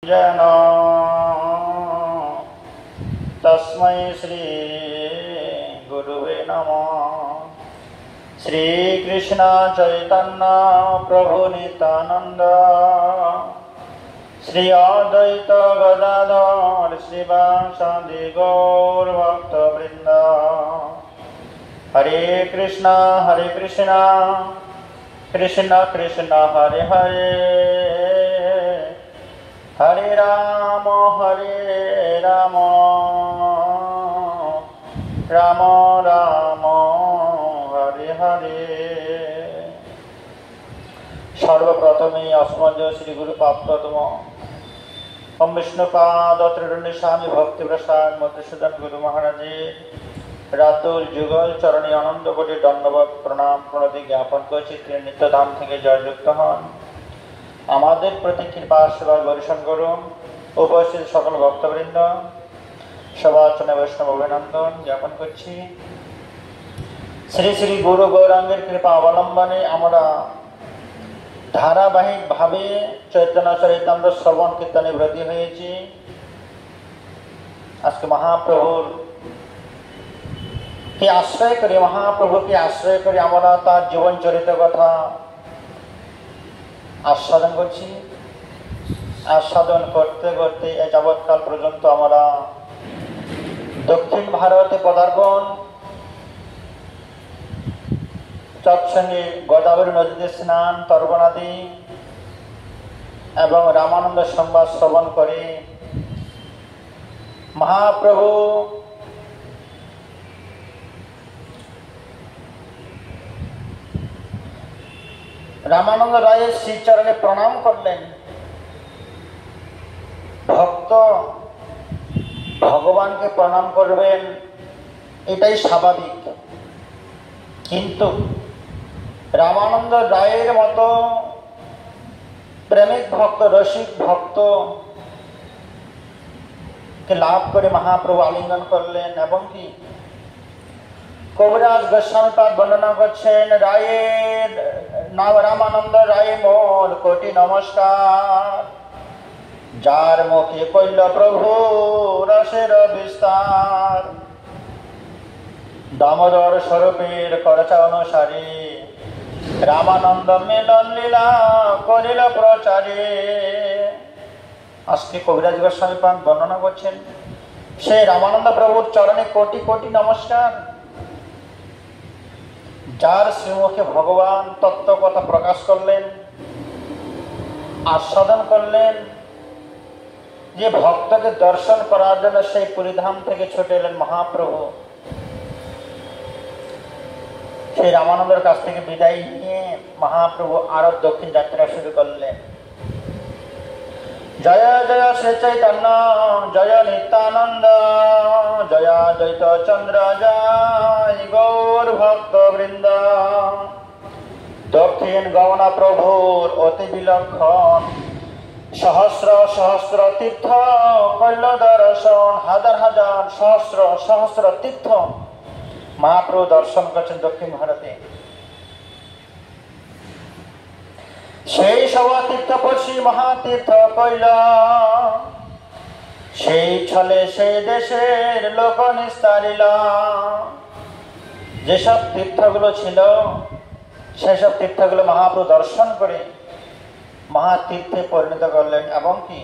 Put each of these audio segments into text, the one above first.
जन तस्मै श्री गुरुवे नमः। श्री कृष्ण चैतन्य प्रभु नित्यानंद श्री अद्वैत गदाधर श्रीवासादि गौर भक्तवृंद। हरे कृष्ण कृष्ण कृष्ण हरे हरे, हरे राम राम राम हरे हरे। सर्वप्रथमे अस्मद् श्री गुरु प्राप्ततम ओम विष्णुपाद त्रिदंडी स्वामी भक्ति प्रसाद मधुसूदन गुरु महाराजे रातुल जुगल चरणी आनंद कोटि दंडवत प्रणाम प्रणति ज्ञापन करछि। তিনি নিত্যধাম থেকে জয়যুক্ত হন। আমাদের প্রতি কৃপা আশীর্বাদ বর্ষণ করুন। উপস্থিত সকল ভক্তবৃন্দ সবাচনে বৈষ্ণব অভিনন্দন জ্ঞাপন করছি। শ্রী শ্রী গুরু গৌরাঙ্গের কৃপা অবলম্বনে আমরা ধারাবাহিকভাবে চৈতন্য চরিতামৃত শ্রবণ কীর্তনে ব্রতী হয়েছি। আজকে মহাপ্রভুর কে আশ্রয় করে, মহাপ্রভুকে আশ্রয় করে আমরা তার জীবন চরিত কথা আস্বাদন করছি। আস্বাদন করতে করতে এ যাবৎকাল পর্যন্ত আমরা দক্ষিণ ভারতে পদার্পণ, তৎসঙ্গে গোদাবরী নদীতে স্নান তর্পণাদি এবং রামানন্দ সংবাদ শ্রবণ করে মহাপ্রভু রামানন্দ রায়ের শ্রীচরণে প্রণাম করলেন। ভক্ত ভগবানকে প্রণাম করবেন, এটাই স্বাভাবিক। কিন্তু রামানন্দ রায়ের মতো প্রেমিক ভক্ত, রসিক ভক্ত কে লাভ করে মহাপ্রভু আলিঙ্গন করলেন এবং কি কবিরাজ গোস্বামীপাদ বর্ণনা করছেন, রায়ের নাম রামানন্দ রায় মোর কোটি নমস্কার, যার মুখে কইল প্রভু রসের বিস্তার, দামোদর স্বরূপের করচা অনুসারে রামানন্দ মিলন লীলা করিল প্রচারে। আজকে কবিরাজ গোস্বামীপাদ বর্ণনা করছেন সেই রামানন্দ প্রভুর চরণে কোটি কোটি নমস্কার, যার শ্রীমুখে ভগবান তত্ত্ব কথা প্রকাশ করলেন, আস্বাদন করলেন। যে ভক্তকে দর্শন করার জন্য সেই পুরীধাম থেকে ছুটে এলেন মহাপ্রভু, সেই রামানন্দের কাছ থেকে বিদায় নিয়ে মহাপ্রভু আরো দক্ষিণ যাত্রা শুরু করলেন। জয় জয় শ্রী চৈতন্য জয় নিত্যানন্দ জয় দ্বৈত চন্দ্র জয় গৌর ভক্ত বৃন্দ। দক্ষিণ গমনা প্রভুর অতি বিলক্ষণ, সহস্র সহস্র তীর্থ কল্য দর্শন, হাজার হাজার সহস্র সহস্র তীর্থ মহাপ্রভু দর্শন করছেন দক্ষিণ ভারতে। সেই সব তীর্থপর্ষী মহাতীর্থ কইল, সেই ছলে সেই দেশের লোক নিস্তারিল। যেসব তীর্থগুলো ছিল সেসব তীর্থগুলো মহাপ্রভু দর্শন করে মহাতীর্থে পরিণত করলেন এবং কি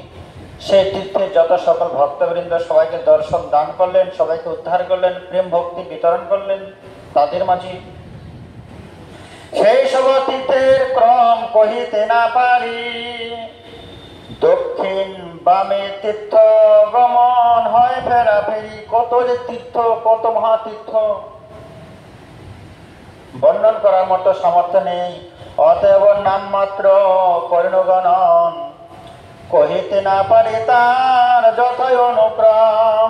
সেই তীর্থে যত সকল ভক্তবৃন্দ সবাইকে দর্শন দান করলেন, সবাইকে উদ্ধার করলেন, প্রেম ভক্তি বিতরণ করলেন তাদের মাঝে। সেই সব তীর্থের ক্রম কহিতে না পারি, দক্ষিণ বামে তীর্থ গমন হয় ফেরাফেরি। কত যে তীর্থ, কত মহাতীর্থ বর্ণন করার মতো সামর্থ্য নেই। অতএব নাম মাত্র পরিণগণন, কহিতে না পারি তার যতই অনুক্রম।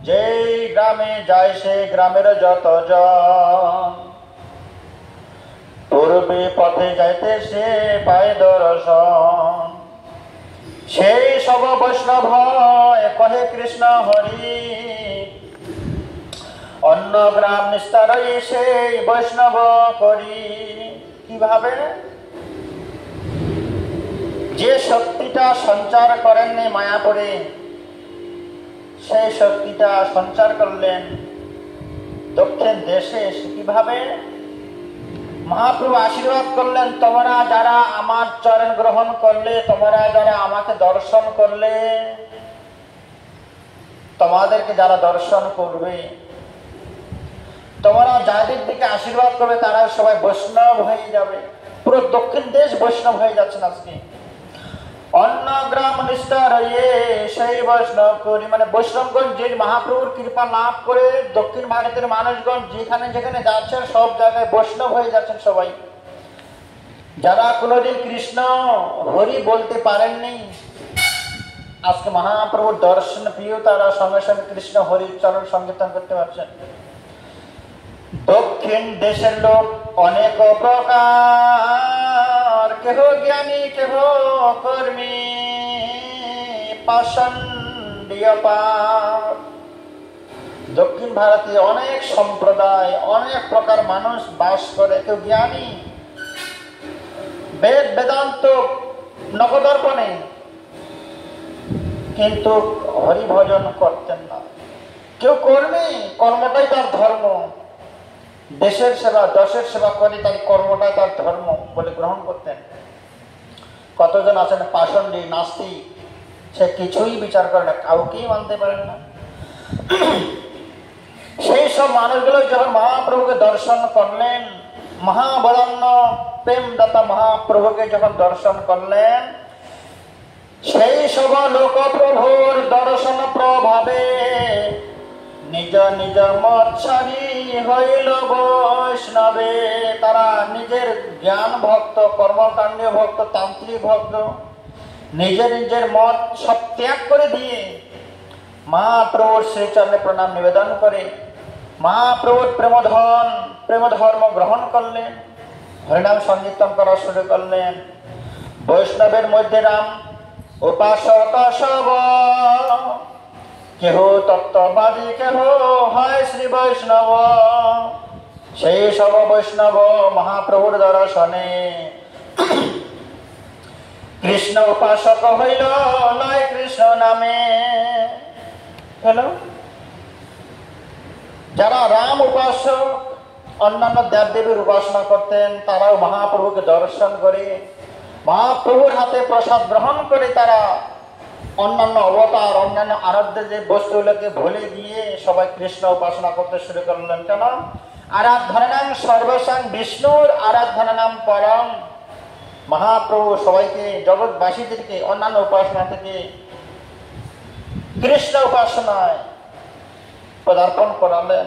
যেই গ্রামে যায় সে গ্রামের যত জন, পূর্বে পথে যাইতে সে পায় দর্শন। সেই সব বৈষ্ণব কহে কৃষ্ণ হরি, অন্য গ্রাম নিস্তার সেই বৈষ্ণব করি। কিভাবে? যে শক্তিটা সঞ্চার করেননি মায়াপুরে, সেই শক্তিটা সঞ্চার করলেন দক্ষিণ দেশে। এসে কিভাবে? মহাপ্রভু আশীর্বাদ করলেন, তোমরা যারা আমার চরণ গ্রহণ করলে, তোমরা যারা আমাকে দর্শন করলে, তোমাদেরকে যারা দর্শন করবে, তোমরা যাদের দিকে আশীর্বাদ করবে তারা সবাই বৈষ্ণব হয়ে যাবে। পুরো দক্ষিণ দেশ বৈষ্ণব হয়ে যাচ্ছেন আজকে। অন্য গ্রাম নিষ্ঠা রয়ে সেই বৈষ্ণব করি, মানে বৈষ্ণবগণ যে মহাপ্রভুর কৃপা লাভ করে দক্ষিণ ভারতের মানুষগণ যেখানে যেখানে যাচ্ছেন সব জায়গায় বৈষ্ণব হয়ে যাচ্ছেন সবাই। যারা কোনোদিন কৃষ্ণ হরি বলতে পারেননি, আজকে মহাপ্রভুর দর্শন প্রিয় তারা সঙ্গে সঙ্গে কৃষ্ণ হরির চরণ সংকীর্তন করতে পারছেন। দক্ষিণ দেশের লোক অনেক প্রকার, কেহ জ্ঞানী কেহ কর্মী, পাষণ্ডীয় পাপ। দক্ষিণ ভারতে অনেক সম্প্রদায়, অনেক প্রকার মানুষ বাস করে। কেউ জ্ঞানী, বেদ বেদান্ত নবদর্পণে, কিন্তু হরিভজন করতেন না। কেউ কর্মী, কর্মটাই তার ধর্ম, দেশের সেবা দশের সেবা করে তার কর্মটাই তার ধর্ম বলে গ্রহণ করতেন। কতজন আছেন পাষণ্ডী নাস্তিক, সে কিছুই বিচার করে না, কাউকেই মানতে পারেন না। সেই সব মানুষগুলো যখন মহাপ্রভুকে দর্শন করলেন, মহাবদান্য প্রেমদাতা মহাপ্রভুকে যখন দর্শন করলেন, সেই সব লোক প্রভুর দর্শন প্রভাবে নিজ নিজ মত ছাড়ি হইল বৈষ্ণবে। তারা নিজের জ্ঞান ভক্ত, কর্মকাণ্ডীয় ভক্ত, তান্ত্রিক ভক্ত, নিজের নিজের মত সব ত্যাগ করে দিয়ে মহাপ্রভুর শ্রীচরণে প্রণাম নিবেদন করে মহাপ্রভুর প্রেম ধর্ম গ্রহণ করলেন, হরিনাম সংকীর্তন করা শুরু করলেন। বৈষ্ণবের মধ্যে রাম উপাসক সব, কেহ তত্ত্ববাদী, কেহ হয় শ্রী বৈষ্ণব। সেই সব বৈষ্ণব মহাপ্রভুর দর্শনে কৃষ্ণ উপাসক হইল, নয় কৃষ্ণ নামে হলো। যারা রাম উপাসক, অন্যান্য দেবদেবীর উপাসনা করতেন, তারাও মহাপ্রভুকে দর্শন করে মহাপ্রভুর হাতে প্রসাদ গ্রহণ করে তারা অন্যান্য অবতার, অন্যান্য আরাধ্য যে বস্তুগুলোকে ভুলে গিয়ে সবাই কৃষ্ণ উপাসনা করতে শুরু করলেন। কেন? আরাধনা নাম সর্বসাং, বিষ্ণুর আরাধনা নাম পরম। মহাপ্রভু সবাইকে, জগৎবাসীদেরকে অন্যান্য উপাসনা থেকে কৃষ্ণ উপাসনায় পদার্পণ করালেন।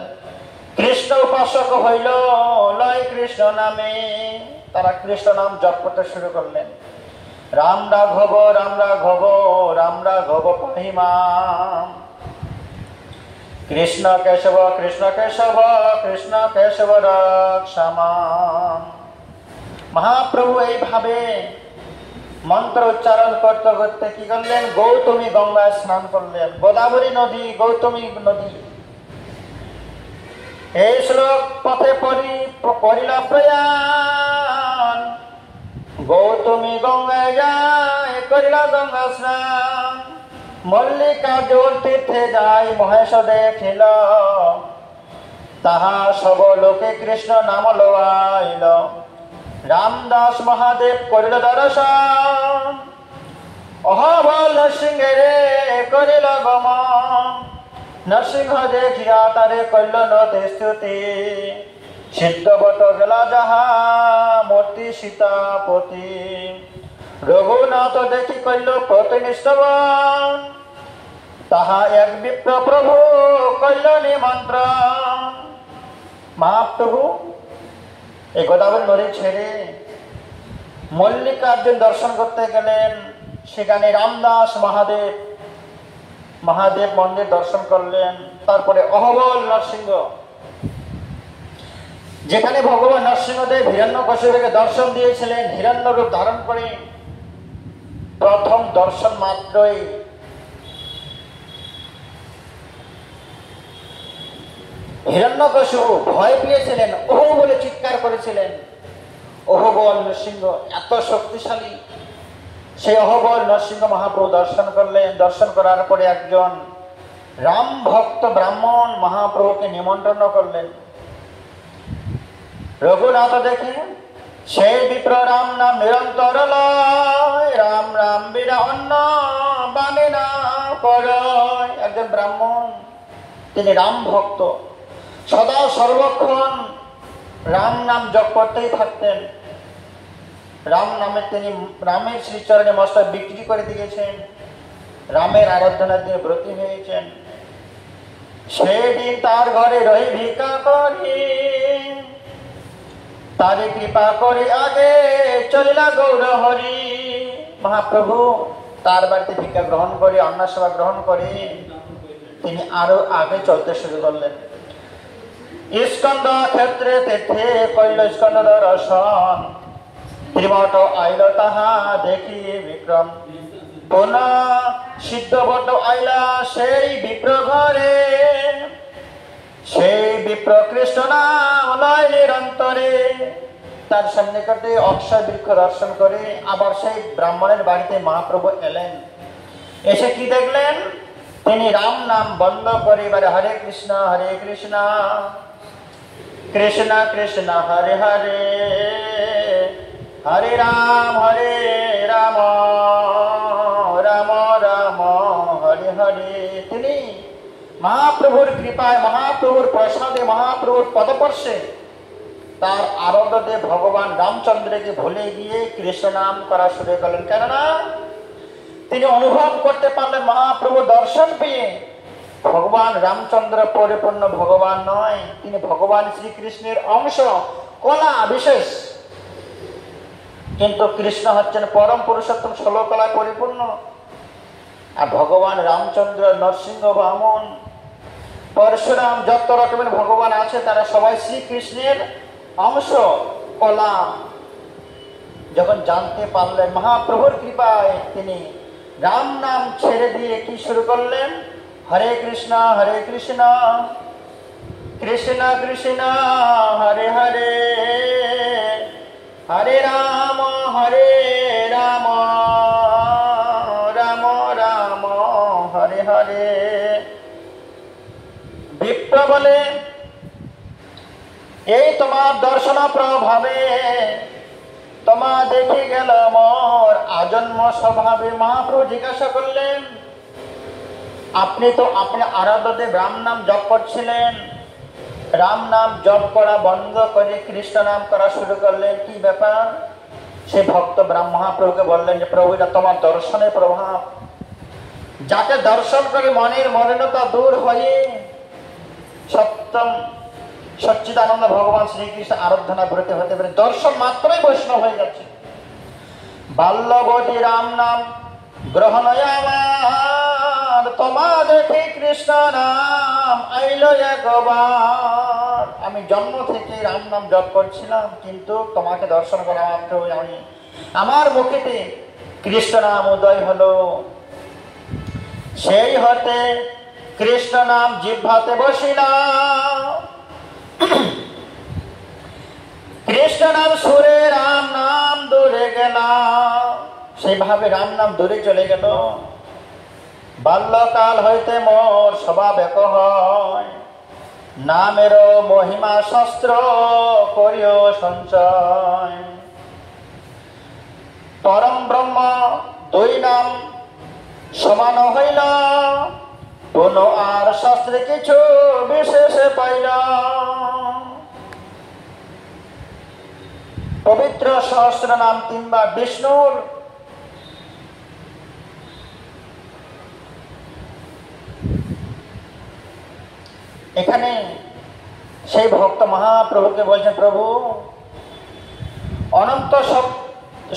কৃষ্ণ উপাসক হইল, লয় কৃষ্ণ নামে। তারা কৃষ্ণ নাম জপ করতে শুরু করলেন। রাম রাঘব রাম রাঘব রাম রাঘব পাহিমাম, কৃষ্ণ কেশব কৃষ্ণ কেশব কৃষ্ণ কেশব রক্ষামাম। মহাপ্রভু এইভাবে মন্ত্র উচ্চারণ করতে করতে কি করলেন? গৌতমী গঙ্গায় স্নান করলেন। গোদাবরী নদী, গৌতমী নদী। এই শ্লোক পথে পড়িল প্রয়াণ, গৌতমী গঙ্গায় যায় করিল গঙ্গা স্নান। মল্লিকার্জুন তীর্থে যাই মহেশ দেখিল, তাহা সব লোকে কৃষ্ণ নাম লওয়াইল। রামদাস মহাদেব করিল দর্শন, অহবল নরসিংহে করিল গমন। নরসিংহ দেখিয়া তারে কইল নদে স্তুতি, সিদ্ধবত গেলা যাহা মূর্তি সীতাপতি। রঘুনাথ দেখি কইল প্রতি নিস্তবন, তাহা এক বিপ্র প্রভু কইল নিমন্ত্রণ। মহাপ্রভু এই গোদাবরী নদী ছেড়ে মল্লিকার্জুন দর্শন করতে গেলেন। সেখানে রামদাস মহাদেব মন্দির দর্শন করলেন। তারপরে অহবল নরসিংহ, যেখানে ভগবান নরসিংহদেব হিরণ্যকশিপুকে দর্শন দিয়েছিলেন হিরণ্য রূপ ধারণ করে। প্রথম দর্শন মাত্রই হিরণ্যকশিপু ভয় পেয়েছিলেন, ওহ বলে চিৎকার করেছিলেন। ওহ বল নরসিংহ এত শক্তিশালী, সেই অহবল নরসিংহ মহাপ্রভু দর্শন করলেন। দর্শন করার পরে একজন রাম ভক্ত ব্রাহ্মণ মহাপ্রভুকে নিমন্ত্রণ করলেন। রঘুনাথ দেখে সেই বিপ্র রাম নাম নিরন্তর লয়, রাম রাম বিনা অন্য বানে না পরয়। একজন ব্রাহ্মণ, তিনি রাম ভক্ত, সদা সর্বক্ষণ রাম নাম জপ করতেই থাকতেন। রাম নামে তিনি রামের শ্রীচরণে মস্তক বিক্রি করে দিয়েছেন, রামের আরাধনায় তিনি ব্রতী হয়েছেন। সেদিন তার ঘরে রহি ভিক্ষা করি, তারে কৃপা করে আগে চলিলা গৌর হরি। মহাপ্রভু তার বাড়িতে ভিক্ষা গ্রহণ করে, অন্নসেবা গ্রহণ করে তিনি আরো আগে চলতে শুরু করলেন। স্কন্দ ক্ষেত্রে তীর্থে কইল স্কন্দ দর্শন, ত্রিমঠ আইল তাহা দেখি বিক্রম। পুনঃ সিদ্ধ বট আইলা সেই বিপ্র ঘরে, সেই বিপ্র কৃষ্ণ নাম লয় নিরন্তরে। তার সন্নিকটে অক্ষয় বৃক্ষ দর্শন করে আবার সেই ব্রাহ্মণের বাড়িতে মহাপ্রভু এলেন। এসে কি দেখলেন? তিনি রাম নাম বন্ধ করে এবারে হরে কৃষ্ণ কৃষ্ণ কৃষ্ণ হরে হরে, হরে রাম রাম রাম রাম হরে হরে। তিনি মহাপ্রভুর কৃপায়, মহাপ্রভুর প্রসাদে, মহাপ্রভুর পদস্পর্শে তার আরাধ্যে ভগবান রামচন্দ্রকে ভুলে গিয়ে কৃষ্ণ নাম করা শুরু করলেন। কেননা তিনি অনুভব করতে পারলেন মহাপ্রভু দর্শন পেয়ে ভগবান রামচন্দ্র পরিপূর্ণ ভগবান নয়, তিনি ভগবান শ্রীকৃষ্ণের অংশ, কলা বিশেষ। কিন্তু কৃষ্ণ হচ্ছেন পরম পুরুষোত্তম, ষোলকলায় পরিপূর্ণ। আর ভগবান রামচন্দ্র, নরসিংহ বামন, পরশুরাম, যত রকমের ভগবান আছে তারা সবাই শ্রীকৃষ্ণের অংশ, কলা। যখন জানতে পারলেন মহাপ্রভুর কৃপায়, তিনি রাম নাম ছেড়ে দিয়ে কি শুরু করলেন? হরে কৃষ্ণ কৃষ্ণ কৃষ্ণ হরে হরে, হরে রাম রাম রাম হরে হরে। বিপ্র বলে, এই তোমার দর্শন প্রভাবে তোমা দেখে গেল মোর আজন্ম স্বভাবে। মহাপ্রভু জিজ্ঞাসা করলেন, আপনি তো আপনার আরাধ্যে রাম নাম জপ করছিলেন, রাম নাম জপ করা বন্ধ করে কৃষ্ণ নাম করা শুরু করলেন, কি ব্যাপার? সে ভক্ত মহাপ্রভুকে বললেন যে প্রভু, এটা তোমার দর্শনের প্রভাব। যাকে দর্শন করে মনের মলিনতা দূর হয়ে সত্যম সচ্চিদানন্দ ভগবান শ্রীকৃষ্ণ আরাধনা ব্রতী হতে পারে। দর্শন মাত্রই বৈষ্ণব হয়ে যাচ্ছে। বাল্যবতী রাম নাম গ্রহণ আমার, তোমা দেখে কৃষ্ণ নাম আইল একবার। আমি জন্ম থেকে রাম নাম জপ করছিলাম, কিন্তু তোমাকে দর্শন করা মাত্র আমি আমার মুখেতে কৃষ্ণ নাম উদয় হলো। সেই হতে কৃষ্ণ নাম জিহ্বাতে বসিলাম, কৃষ্ণ নাম সুরে রাম নাম দূরে গেলাম। সেইভাবে রাম নাম দূরে চলে গেল। বাল্যকাল হইতে মোর স্বভাব এক হয়, নামের মহিমা শাস্ত্র করিও সঞ্চয়। পরম ব্রহ্ম দুই নাম সমান হইল, কোন আর শাস্ত্রে কিছু বিশেষ পাইল। পবিত্র সহস্র নাম তিনবার বিষ্ণুর, এখানে সেই ভক্ত মহাপ্রভুকে বলছেন, প্রভু অনন্ত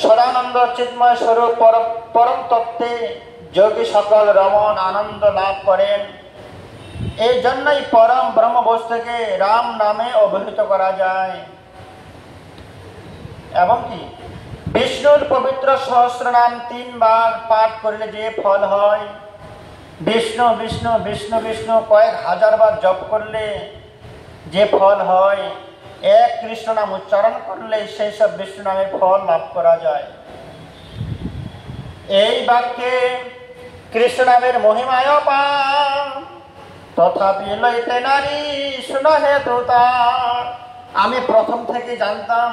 সদানন্দ চিন্ময় স্বরূপ পরম তত্ত্বে যোগী সকল রমণ আনন্দ লাভ করেন। এই জন্যই পরম ব্রহ্ম বস্তুকে রাম নামে অভিহিত করা যায়। এবং কি বিষ্ণুর পবিত্র সহস্র নাম তিনবার পাঠ করলে যে ফল হয়, বিষ্ণু বিষ্ণু বিষ্ণু বিষ্ণু কয়েক হাজার বার জপ করলে যে ফল হয়, এক কৃষ্ণ নাম উচ্চারণ করলে সেই সব বিষ্ণু নামের ফল লাভ করা যায়। এই বাক্যে কৃষ্ণ নামের মহিমায় পান, তথাপি লইতে নারী শুনো হেতু তার। আমি প্রথম থেকে জানতাম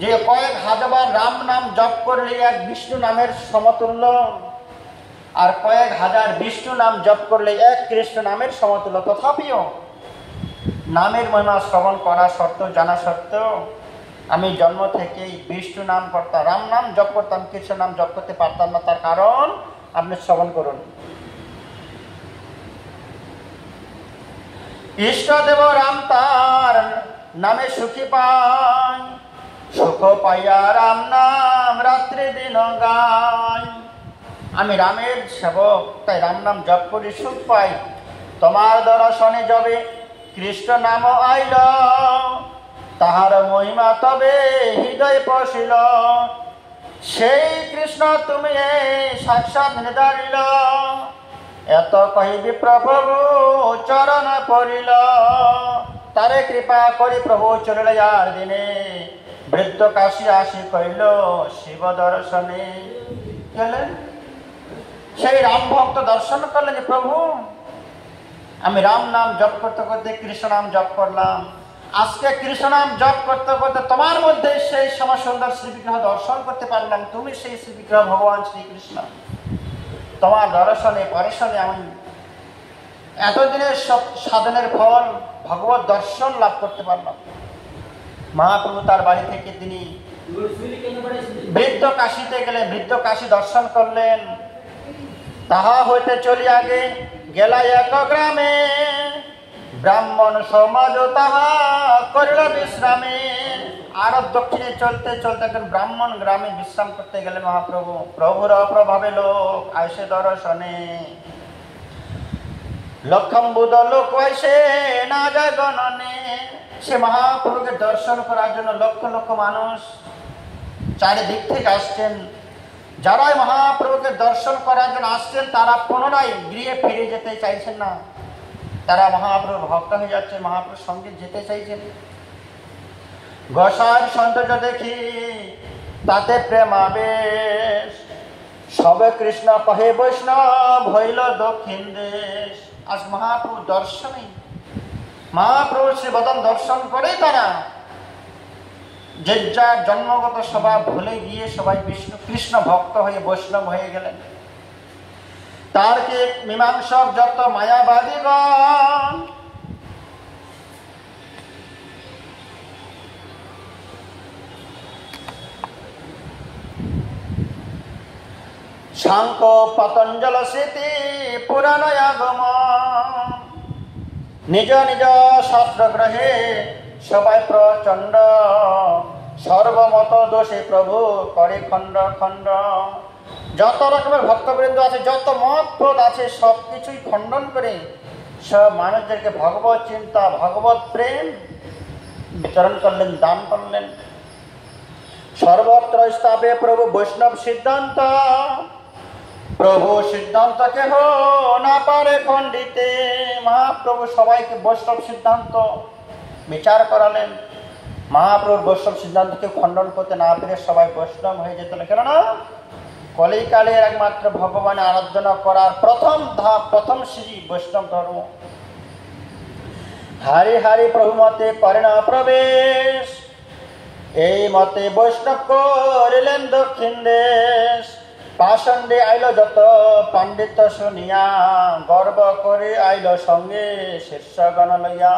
যে কয়েক হাজার রাম নাম জপ করলে এক বিষ্ণু নামের সমতুল্য, আর কয়েক হাজার বিষ্ণু নাম জপ করলে এক কৃষ্ণ নামের সমতুল্য। তথাপিও নামের মহিমা শ্রবণ করা সত্ত্বেও, জানা সত্ত্বেও আমি জন্ম থেকেই বিষ্ণু নাম করতাম, রাম নাম জপ করতাম, কৃষ্ণ নাম জপ করতে পারতাম না। তার কারণ আপনি শ্রবণ করুন। ইষ্টদেব রাম তার নামে সুখী পায়, সুখ পাইয়া রাম নাম রাত্রি দিন গায়। আমি রামের সেবক, তাই রাম নাম জপ করি, সুখ পাই। তোমার দর্শনে যাবে কৃষ্ণ নাম আইল, তাহার মহিমা তবে হৃদয় পশিল। সেই কৃষ্ণ তুমি সাক্ষাৎ নিদারিল, এত কহিবি প্রভু চরণ পড়িল। তারে কৃপা করি প্রভু চলিল আর দিনে, বৃদ্ধ কাশী আসি কইল শিব দর্শনে। গেলেন সেই রাম ভক্ত দর্শন করলেন, প্রভু আমি রাম নাম জপ করতে করতে কৃষ্ণ নাম জপ করলাম, আজকে কৃষ্ণ নাম জপ করতে করতে তোমার মধ্যে সেই সময় সুন্দর শ্রীবিগ্রহ দর্শন করতে পারলাম। তুমি সেই শ্রীবিগ্রহ ভগবান শ্রীকৃষ্ণ, তোমার দর্শনে পরেশনে আমি এতদিনের সব সাধনের ফল ভগবত দর্শন লাভ করতে পারলাম। মহাপ্রভু তার বাড়ি থেকে তিনি বৃদ্ধ কাশীতে গেলেন, বৃদ্ধ কাশী দর্শন করলেন। তাহা হইতে চলি আগে গেলা এক গ্রামে, ব্রাহ্মণ সমাজ তাহা করিল বিশ্রামে। আরো দক্ষিণে চলতে চলতে একজন ব্রাহ্মণ গ্রামে বিশ্রাম করতে গেলেন মহাপ্রভু। প্রভুর অপ্রভাবে লোক আইসে দর্শনে, লক্ষম্বুদ লোক আইসে না যায় গণনে। সে মহাপ্রভুকে দর্শন করার জন্য লক্ষ লক্ষ মানুষ চারিদিক থেকে আসছেন। যারাই মহাপ্রভুকে দর্শন করার জন্য আসছেন তারা পুনরায় গৃহে ফিরে যেতে চাইছেন না, তারা মহাপ্রভুর ভক্ত হয়ে যাচ্ছে, মহাপ্রভুর সঙ্গে যেতে চাইছেন। গোসাইর সৌন্দর্য দেখি তাতে প্রেমাবেশ, সবে কৃষ্ণ কহে বৈষ্ণব হইল দক্ষিণ দেশ। আজ মহাপ্রভু দর্শনে, মহাপ্রভু শ্রীবদন দর্শন করে তারা যে যার জন্মগত স্বভাব ভুলে গিয়ে সবাই বিষ্ণু কৃষ্ণ ভক্ত হয়ে বৈষ্ণব হয়ে গেলেন। তার্কিক মীমাংসক যত মায়াবাদীগণ সাংখ্য পতঞ্জল স্মৃতি পুরাণ আগম, নিজ নিজ শাস্ত্র গ্রহে সবাই প্রচণ্ড, সর্বমত দোষে প্রভু করে খণ্ড খণ্ড। যত রকমের ভক্তবৃন্দ আছে, যত মত পথ আছে, সব কিছুই খণ্ডন করে সব মানুষদেরকে ভগবত চিন্তা, ভগবত প্রেম বিতরণ করলেন, দান করলেন। সর্বত্র স্থাপে প্রভু বৈষ্ণব সিদ্ধান্ত, প্রভু সিদ্ধান্ত কেহ না পারে খণ্ডিতে। মহাপ্রভু সবাইকে বৈষ্ণব সিদ্ধান্ত বিচার করালেন। মহাপ্রভুর বৈষ্ণব সিদ্ধান্তকে খণ্ডন করতে না পেরে সবাই বৈষ্ণব হয়ে যেত না। কেননা কলিকালের একমাত্র ভগবানের আরাধনা করার প্রথম ধাপ, প্রথম সিঁড়ি বৈষ্ণব ধর্ম। হারি হারি প্রভু মতে করে না প্রবেশ, এই মতে বৈষ্ণব করিলেন দক্ষিণ দেশ। পাষণ্ডে আইল যত পাণ্ডিত্য শুনিয়া, গর্ব করে আইল সঙ্গে শীর্ষগণ লইয়া।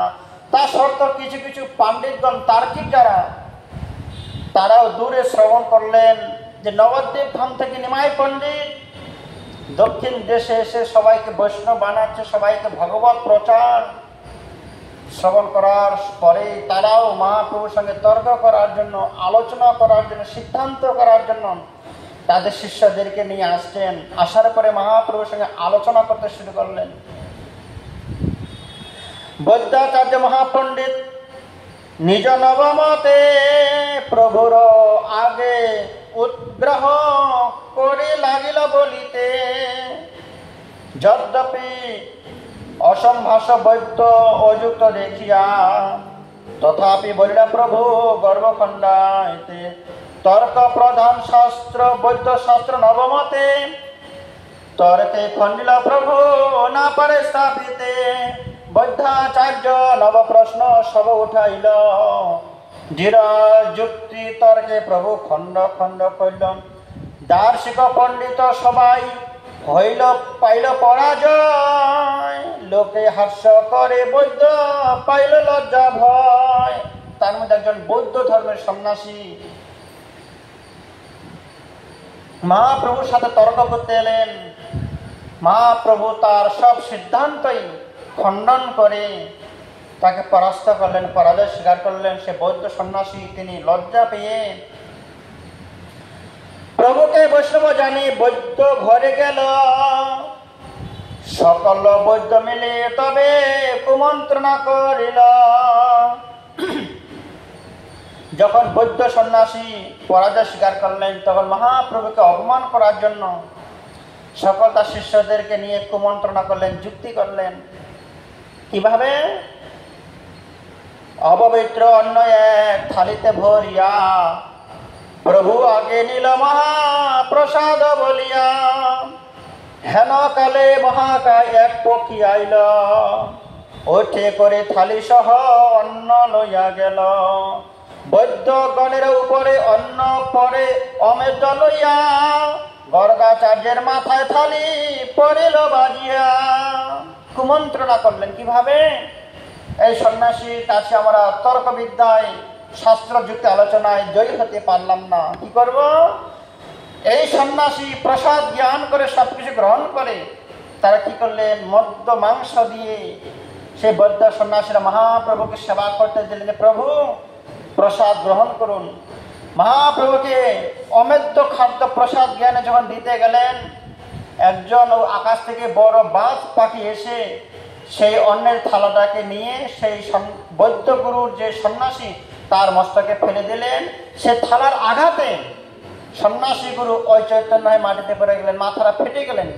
তা সত্ত্বেও কিছু কিছু পাণ্ডিতগণ, তার্কিক যারা, তারাও দূরে শ্রবণ করলেন যে নবদ্বীপ ধাম থেকে নিমাই পণ্ডিত দক্ষিণ দেশে এসে সবাইকে বৈষ্ণব বানাচ্ছে, সবাইকে ভগবত প্রচার। শ্রবণ করার পরে তারাও মহাপ্রভুর সঙ্গে তর্ক করার জন্য, আলোচনা করার জন্য, সিদ্ধান্ত করার জন্য তাদের শিষ্যদেরকে নিয়ে আসছেন। আসার পরে মহাপ্রভুর সঙ্গে আলোচনা করতে শুরু করলেন। বৈদ্যাচার্য মহাপণ্ডিত নিজ নবমতে প্রভুর আগে উদ্গ্রহ করে লাগিল বলিতে, যদ্যপি অসম্ভাষ বৈদ্য অযুক্ত দেখিয়া, তথাপি বলিল প্রভু গর্ভখণ্ডাইতে, তর্ক প্রধান শাস্ত্র বৈদ্য শাস্ত্র নবমতে তর্কে খণ্ডিল প্রভু না পারে স্থাপিতে বৈদ্যাচার্য নব প্রশ্ন সব উঠাইল দৃঢ় যুক্তি তর্কে প্রভু খণ্ড খণ্ড কইল দার্শিক পণ্ডিত সবাই হইল পাইল পরাজয় লোকে হাস্য করে বৈদ্য পাইল লজ্জা ভয়। তার মধ্যে একজন বৌদ্ধ ধর্মের সন্ন্যাসী মহাপ্রভুর সাথে তর্ক করতে এলেন। মহাপ্রভু তার সব সিদ্ধান্তই খণ্ডন করে তাকে পরাস্ত করলেন, পরাজয় স্বীকার করলেন। সে বৌদ্ধ সন্ন্যাসী তিনি লজ্জা পেয়ে প্রভুকে বৈষ্ণব জানি বৈদ্য ঘরে গেল। সকল বৈদ্য মিলে তবে কুমন্ত্রণা করিল। যখন বৌদ্ধ সন্ন্যাসী পরাজয় স্বীকার করলেন তখন মহাপ্রভুকে অপমান করার জন্য সকল তার শিষ্যদেরকে নিয়ে কুমন্ত্রণা করলেন, যুক্তি করলেন। কিভাবে? অপবিত্র অন্ন এক থালিতে ভরিয়া প্রভু আগে নিল মহাপ্রসাদ বলিয়া হেন কালে মহাকায় এক পক্ষী আইল ওঠে করে থালি সহ অন্ন লইয়া গেল। বৈদ্যগণের উপরে অন্ন পরে অমেজ লইয়া গর্গাচার্যের মাথায় থালি পড়িল বাজিয়া। কুমন্ত্রণা করলেন। কিভাবে? এই সন্ন্যাসীর কাছে আমরা তর্কবিদ্যায় শাস্ত্রযুক্ত আলোচনায় জয়ী হতে পারলাম না। কি করব? এই সন্ন্যাসী প্রসাদ জ্ঞান করে সবকিছু গ্রহণ করে। তারা কি করলেন? মদ্য মাংস দিয়ে সেই বৌদ্ধ সন্ন্যাসীরা মহাপ্রভুকে সেবা করতে দিলেন। প্রভু প্রসাদ গ্রহণ করুন। মহাপ্রভুকে অমেদ্য খাদ্য প্রসাদ জ্ঞানে যখন দিতে গেলেন, একজন আকাশ থেকে বড় বাজ পাখি এসে সেই অন্নের থালাটাকে নিয়ে সেই বৌদ্ধ গুরুর যে সন্ন্যাসী তার মস্তকে ফেলে দিলেন। সে থালার আঘাতে সন্ন্যাসী গুরু ওই চৈতন্য হয়ে মাটিতে পড়ে গেলেন, মাথাটা ফেটে গেলেন।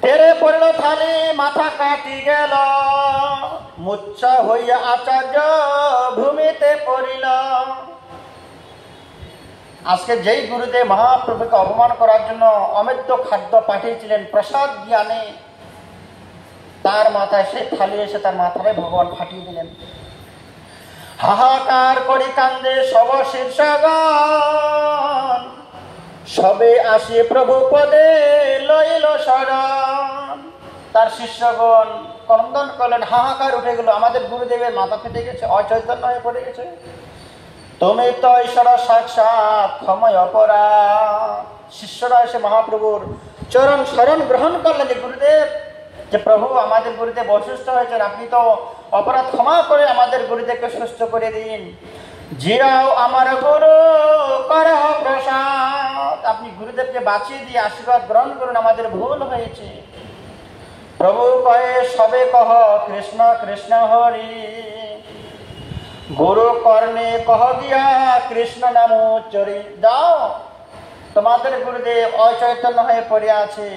তেরে পড়ল থালি, মাথা কাটি গেল, মূর্ছা হইয়া আচার্য ভূমিতে পড়িল। আজকে যেই গুরুদেব মহাপ্রভুকে অপমান করার জন্য অমেদ্য খাদ্য পাঠিয়েছিলেন প্রসাদ জ্ঞানে, তার মাথায় সে থালি এসে তার মাথায় ভগবান ফাটিয়ে দিলেন। হাহাকার করি কান্দে সব শীর্ষগণ, সবে আসি প্রভু পদে লইল শরণ। তার শিষ্যগণ ক্রন্দন করলেন, হাহাকার উঠে গেল, আমাদের গুরুদেবের মাথা ফেটে গেছে, অচৈতন্য হয়ে পড়ে গেছে। তুমি তো ঈশ্বর সাক্ষাৎ ক্ষময় অপরাধ। শিষ্যরা এসে মহাপ্রভুর চরণ শরণ গ্রহণ করলেন যে গুরুদেব, যে প্রভু আমাদের গুরুদেব অসুস্থ হয়েছেন, আপনি তো অপরাধ ক্ষমা করে আমাদের গুরুদেবকে সুস্থ করে দিন। জিরাও আমার গুরু কর প্রসাদ, আপনি গুরুদেবকে বাঁচিয়ে দিয়ে আশীর্বাদ গ্রহণ করুন, আমাদের ভুল হয়েছে। প্রভু কয়ে সবে কহ কৃষ্ণ কৃষ্ণ হরি, গুরু কর্ণে কহ গিয়া কৃষ্ণ নাম উচ্চরি। যাও, তোমাদের গুরুদেব অচৈতন্য হয়ে পড়ে আছে,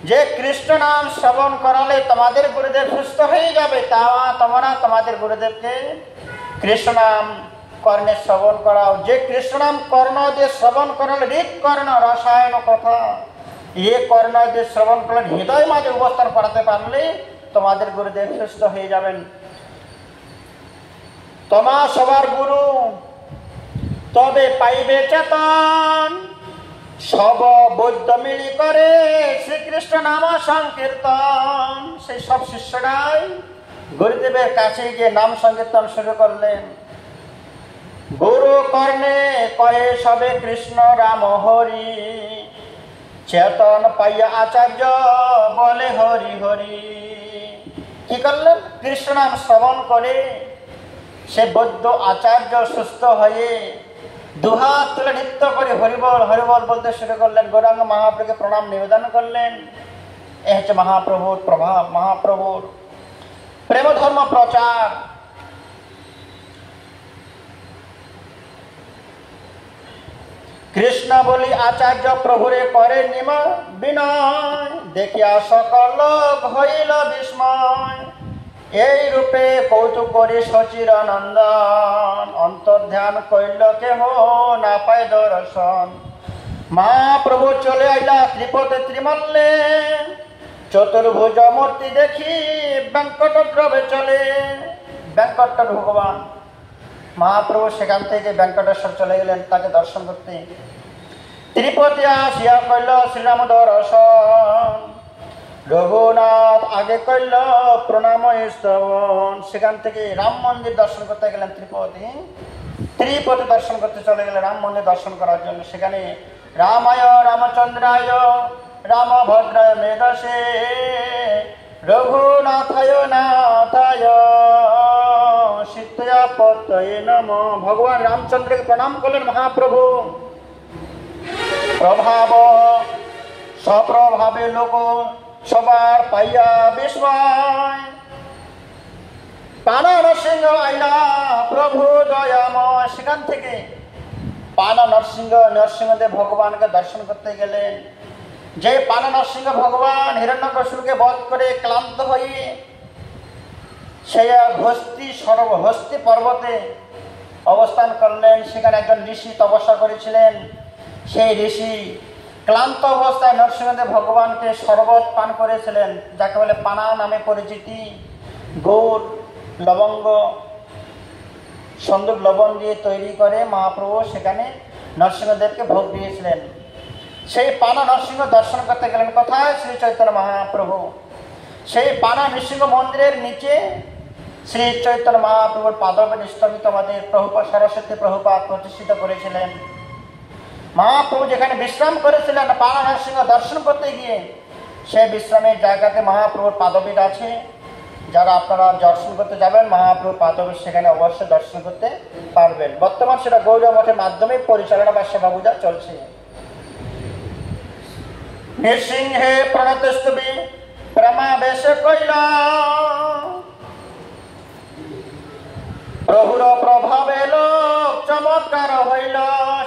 যে কৃষ্ণ নাম শ্রবণ করালে তোমাদের গুরুদেব সুস্থ হয়ে যাবে, তা তোমরা তোমাদের গুরুদেবকে কৃষ্ণ নাম কর্ণে শ্রবণ করাও। যে কৃষ্ণ নাম কর্ণ দিয়ে শ্রবণ করালে হৃদ কর্ণ রসায়ন কথা, এ কর্ণ দিয়ে শ্রবণ করলে হৃদয় মাঝে অবস্থান করাতে পারলে তোমাদের গুরুদেব সুস্থ হয়ে যাবেন। তোমা সবার গুরু তবে পাইবে চেতন, সব বৈদ্য মিলি করে শ্রীকৃষ্ণ নাম সংকীর্তন। সেই সব শিষ্যরাই গুরুদেবের কাছে গিয়ে নাম সংকীর্তন শুরু করলেন। গুরু কর্ণে কয়ে সবে কৃষ্ণ রাম হরি, চেতন পাইয়া আচার্য বলে হরি হরি। কি করলেন? কৃষ্ণ নাম শ্রবণ করে সে বৌদ্ধ আচার্য সুস্থ হয়ে দুহাত তুলে নৃত্য করে হরিবল হরিবল বলতে শুরু করলেন। গৌরাঙ্গ মহাপ্রভুকে প্রণাম নিবেদন করলেন। এ হচ্ছে মহাপ্রভুর প্রভাব, মহাপ্রভুর প্রেম ধর্ম প্রচার। কৃষ্ণ বলি আচার্য প্রভুরে করে নিম বিনয়, দেখিয়া সকল হইল বিস্ময়। এই রূপে কৌতুক করি শচীর নন্দন, অন্তর্ধ্যান কইল কেহ না পায় দর্শন। মহাপ্রভু চলে আইলা ত্রিপদে ত্রিমল্লে, চতুর্ভুজ মূর্তি দেখি বেঙ্কটদ্রবে চলে। বেঙ্কটের ভগবান মহাপ্রভু সেখান থেকে বেঙ্কটেশ্বর চলে গেলেন তাকে দর্শন করতে। ত্রিপতি আসিয়া কইল শ্রীরাম দর্শন, রঘুনাথ আগে কইল প্রণাম স্তবন। সেখান থেকে রাম মন্দির দর্শন করতে গেলেন ত্রিপতি দর্শন করতে চলে গেলেন রাম মন্দির দর্শন করার জন্য। সেখানে রামায় রামচন্দ্রায় রামভদ্রায় মেধসে, রঘুনাথায় নাথায় সীতয়া পতয়ে নম। ভগবান রামচন্দ্রকে প্রণাম করলেন মহাপ্রভু। প্রভাব সপ্রভাবে লোক সবার পাইয়া বিস্ময়, পানা নরসিংহ আইলা প্রভু দয়াময়। সেখান থেকে পানা নরসিংহদেব ভগবানকে দর্শন করতে গেলেন। যে পানা নরসিংহ ভগবান হিরণ্যকশিপুকে বধ করে ক্লান্ত হয়ে সেই হস্তি পর্বতে অবস্থান করলেন। সেখানে একজন ঋষি তপস্যা করেছিলেন। সেই ঋষি ক্লান্ত অবস্থায় নরসিংহদেব ভগবানকে শরবত পান করেছিলেন, যাকে বলে পানা নামে পরিচিতি। গুড়, লবঙ্গ, সন্দুক লবণ দিয়ে তৈরি করে মহাপ্রভু সেখানে নরসিংহদেবকে ভোগ দিয়েছিলেন। সেই পানা নরসিংহ দর্শন করতে গেলেন। কোথায়? শ্রী চৈতন্য মহাপ্রভু। সেই পানা নৃসিংহ মন্দিরের নিচে শ্রী চৈতন্য মহাপ্রভুর পাদবে স্থমিত আমাদের প্রভুপাদ সরস্বতী প্রভুপাদ প্রতিষ্ঠিত করেছিলেন। মহাপ্রভু যেখানে বিশ্রাম করেছিলেন পানা নরসিংহ দর্শন করতে গিয়ে, সেই বিশ্রামের জায়গাতে মহাপ্রভুর পাদপীঠ আছে। যারা আপনারা দর্শন করতে যাবেন মহাপ্রভুর পাদপীঠ সেখানে অবশ্যই দর্শন করতে পারবেন। বর্তমান সেটা গৌড় মঠের মাধ্যমে পরিচালনা বা সেবা পূজা চলছে। নৃসিংহে প্রণতস্তুবি প্রমাবেশ কইল, প্রভুর প্রভাবে লোক চমৎকার হইল।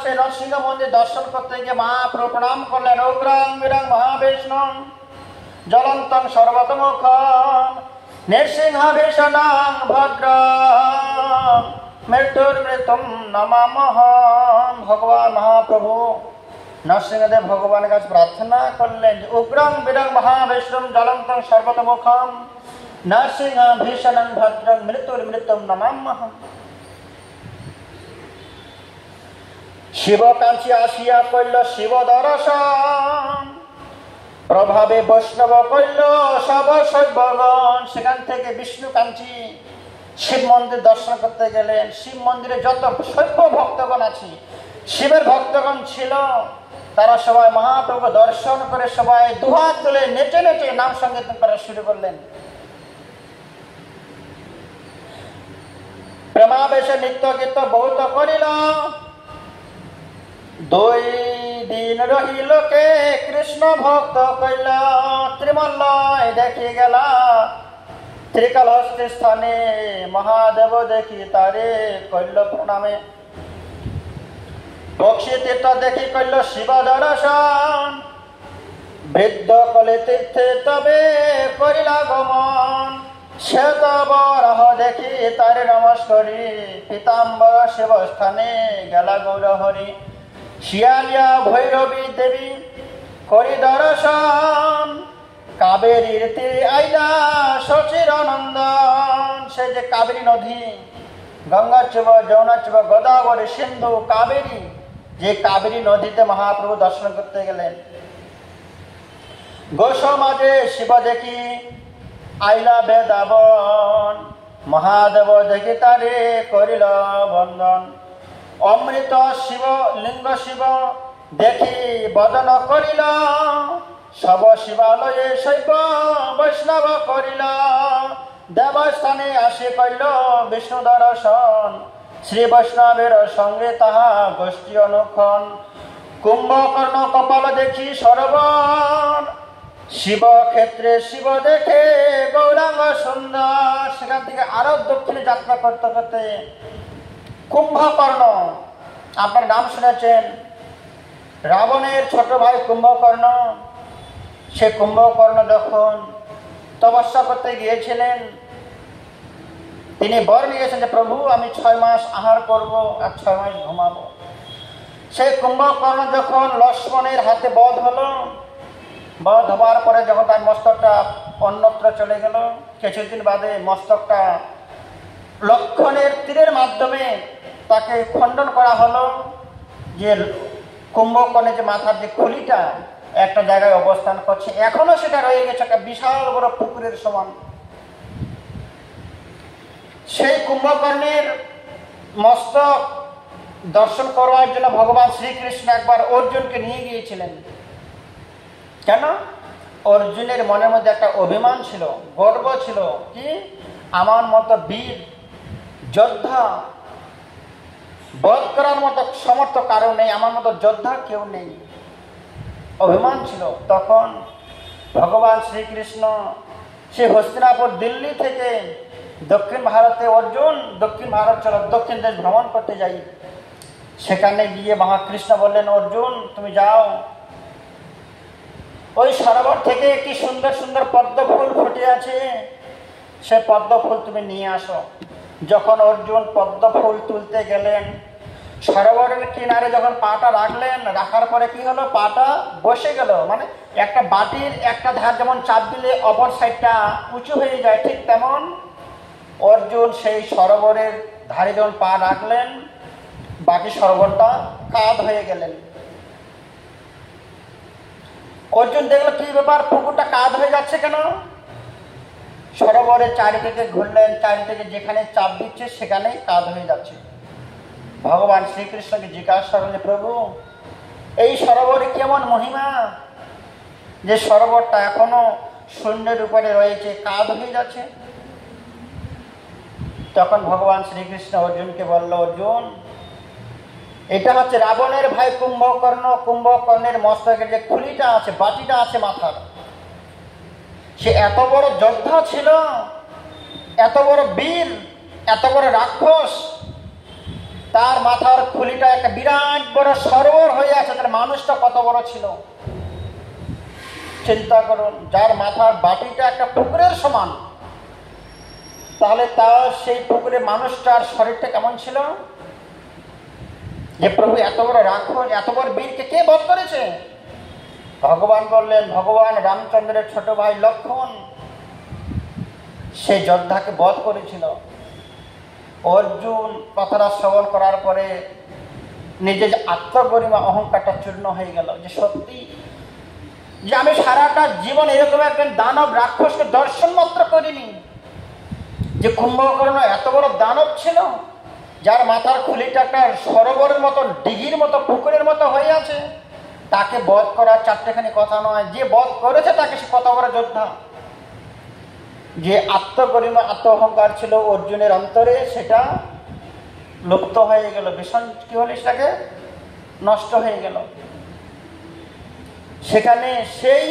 সে নরসিংহ মন্দির দর্শন করতে গিয়ে মহাপ্রভু প্রণাম করলেন। উগ্রং বীরং মহাবিষ্ণু জ্বলন্তং সর্বতমুখম, নৃসিংহ ভীষণং ভদ্রং মৃত্যুর্মৃত্যুম নমামহম। ভগবান মহাপ্রভু নরসিংহদেব ভগবানের কাছে প্রার্থনা করলেন, উগ্রং বীরং মহাবিষ্ণু জ্বলন্তং সর্বতমুখম, নরসিংহ ভীষণং ভদ্রং মৃত্যুর্মৃত্যুম নমামহম। শিব কাঞ্চি আসিয়া কইল শিব দর্শন, প্রভাবে বৈষ্ণব কইল সব শৈবগণ। সেখান থেকে বিষ্ণু কাঞ্চি শিব মন্দির দর্শন করতে গেলেন। শিব মন্দিরে যত শৈব ভক্তগণ আছে, শিবের ভক্তগণ ছিল, তারা সবাই মহাপ্রভু দর্শন করে সবাই দুহাত তুলে নেচে নেচে নাম সংকীর্তন করা শুরু করলেন। প্রেমাবেশে নিত্য গীত বহুত করিল, 2 দিন রহিলোকে কৃষ্ণ ভক্ত কইল। ত্রিমল্লয় দেখি গেলা ত্রিকালহস্তি স্থানে, মহাদেব দেখি তারে কইল প্রণামে। বক্সি তীর্থ দেখি কইল শিব দর্শন, বৃদ্ধ কলে তীর্থে তবে করিলা গমন। শ্বেত বরাহ দেখি তারে নমস্করি, পীতাম্বর শিব স্থানে গেলা গৌর হরি। শিয়ালিয়া ভৈরবী দেবী করি দর্শন, কাবেরীর তীরে আইলা শচীর নন্দন। সে যে কাবেরী নদী, গঙ্গা চুব, যমুনা চুব, গোদাবরী, সিন্ধু, কাবেরী, যে কাবেরী নদীতে মহাপ্রভু দর্শন করতে গেলেন। গোস মাঝে শিব দেখি আইলা বেদাবন, মহাদেব দেখি তারে করিল বন্দন। অমৃত শিব লিঙ্গ শিব দেখি বদন করিল, সব শিবালয়ে শৈব বৈষ্ণব করিল। দেবস্থানে আসি কইল বিষ্ণু দর্শন, শ্রী বৈষ্ণবের সঙ্গে তাহা গোষ্ঠী অনুক্ষণ। কুম্ভকর্ণ কপাল দেখি সরোবর, শিব ক্ষেত্রে শিব দেখে গৌরাঙ্গ সুন্দর। সেখান থেকে আরো দক্ষিণে যাত্রা করতে করতে কুম্ভকর্ণ, আপনার নাম শুনেছেন, রাবণের ছোট ভাই কুম্ভকর্ণ। সে কুম্ভকর্ণ যখন তপস্যা করতে গিয়েছিলেন, তিনি বর নিয়েছেন যে প্রভু আমি 6 মাস আহার করব আর 6 মাস ঘুমাবো। সেই কুম্ভকর্ণ যখন লক্ষ্মণের হাতে বধ হলো, বধ হওয়ার পরে যখন তার মস্তকটা অন্যত্র চলে গেল, কিছুদিন বাদে মস্তকটা লক্ষণের তীরের মাধ্যমে তাকে খণ্ডন করা হলো। যে কুম্ভকর্ণের যে মাথার যে খুলিটা একটা জায়গায় অবস্থান করছে, এখনো সেটা রয়ে গেছে একটা বিশাল বড় পুকুরের সমান। সেই কুম্ভকর্ণের মস্তক দর্শন করার জন্য ভগবান শ্রীকৃষ্ণ একবার অর্জুনকে নিয়ে গিয়েছিলেন। কেন? অর্জুনের মনের মধ্যে একটা অভিমান ছিল, গর্ব ছিল, কি আমার মতো বীর যোদ্ধা বধ করার মতো সমর্থ কারো নেই, আমার মতো যোদ্ধা কেউ নেই, অভিমান ছিল। তখন ভগবান শ্রীকৃষ্ণ সে হস্তিনাপুর দিল্লি থেকে দক্ষিণ ভারতে, অর্জুন দক্ষিণ ভারত চলো, দক্ষিণ দেশ ভ্রমণ করতে যাই। সেখানে গিয়ে মহাকৃষ্ণ বললেন, অর্জুন তুমি যাও, ওই সরোবর থেকে একটি সুন্দর সুন্দর পদ্ম ফুল ফুটে আছে, সে পদ্ম ফুল তুমি নিয়ে আসো। যখন অর্জুন পদ্ম ফুল তুলতে গেলেন, সরোবরের কিনারে যখন পাটা রাখলেন, রাখার পরে কি হলো, পাটা বসে গেল। মানে একটা বাটির একটা ধার যেমন চাপ দিলে অপর সাইডটা উঁচু হয়ে যায়, ঠিক তেমন অর্জুন সেই সরোবরের ধারে যখন পা রাখলেন, বাকি সরোবরটা কাঁধ হয়ে গেলেন। অর্জুন দেখলো কি ব্যাপার, পুকুরটা কাঁধ হয়ে যাচ্ছে কেন? সরোবরের চারিদিকে ঘুরলেন, চারিদিকে যেখানে চাপ দিচ্ছে সেখানেই কাঁধ হয়ে যাচ্ছে। ভগবান শ্রীকৃষ্ণকে জিজ্ঞাসা করলেন, প্রভু এই সরোবরে কেমন মহিমা যে সরোবরটা এখনো শূন্যের উপরে রয়েছে, কাঁধ হয়ে যাচ্ছে? তখন ভগবান শ্রীকৃষ্ণ অর্জুনকে বলল, অর্জুন এটা হচ্ছে রাবণের ভাই কুম্ভকর্ণ। কুম্ভকর্ণের মস্তকের যে খুলিটা আছে, বাটিটা আছে মাথার, সে এত বড় যোদ্ধা ছিল, এত বড় বীর, এত বড় রাক্ষস, তার মাথার খুলিটা একটা বিরাট বড় সরোবর হয়ে আছে। তার মানুষটা কত বড় ছিল চিন্তা করুন। যার মাথার বাটিটা একটা পুকুরের সমান, তাহলে তার সেই পুকুরে মানুষটার শরীরটা কেমন ছিল? যে প্রভু এত বড় রাক্ষস, এত বড় বীরকে কে বধ করেছে? ভগবান বললেন, ভগবান রামচন্দ্রের ছোট ভাই লক্ষ্মণ সে যোদ্ধাকে বধ করেছিল। অর্জুন কথাটা শ্রবণ করার পরে নিজের আত্মগরিমা অহংকারটা চূর্ণ হয়ে গেল, যে সত্যি যে আমি সারাটা জীবন এরকম একজন দানব রাক্ষসকে দর্শন মাত্র করিনি। যে কুম্ভকর্ণ এত বড় দানব ছিল, যার মাথার খুলিটা একটা সরোবরের মতো, দিঘির মতো, পুকুরের মতো হয়ে আছে, তাকে বধ করার চারটেখানি কথা নয়, যে বধ করেছে তাকে সে কত বড় যোদ্ধা। যে আত্মগরিমা আত্ম অহংকার ছিল অর্জুনের অন্তরে, সেটা লুপ্ত হয়ে গেল, ভীষণ কি হলে সেটাকে নষ্ট হয়ে গেল। সেখানে সেই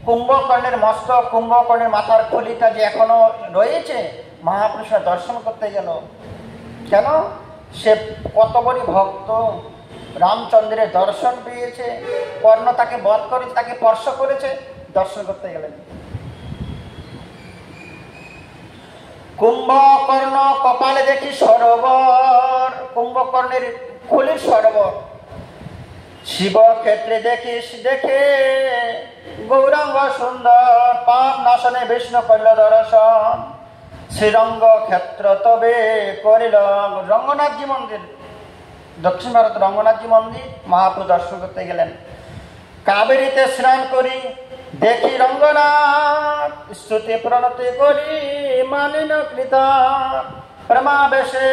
কুম্ভকর্ণের মস্তক, কুম্ভকর্ণের মাথার খুলিটা যে এখনো রয়েছে, মহাপুরুষরা দর্শন করতে গেল। কেন? সে কত বড় ভক্ত, রামচন্দ্রের দর্শন পেয়েছে, কর্ণ তাকে বধ করেছে, তাকে স্পর্শ করেছে, দর্শন করতে গেলেন। কুম্ভকর্ণ কপালে দেখি সরোবর, কুম্ভকর্ণের খুলির সরোবর। শিব ক্ষেত্রে দেখিস দেখে গৌরাঙ্গ সুন্দর, পাপ নাশনে বিষ্ণু করল দর্শন। শ্রীরঙ্গ ক্ষেত্র তবে করিল, রঙ্গনাথজি মন্দির, দক্ষিণ ভারত রঙ্গনাথজি মন্দির মহাপ্রভু দর্শন করতে গেলেন। কাবেরীতে স্নান করি দেখি রঙ্গনাথ, স্তুতি প্রণতি করি মালিন কৃতা। প্রেমাবেশে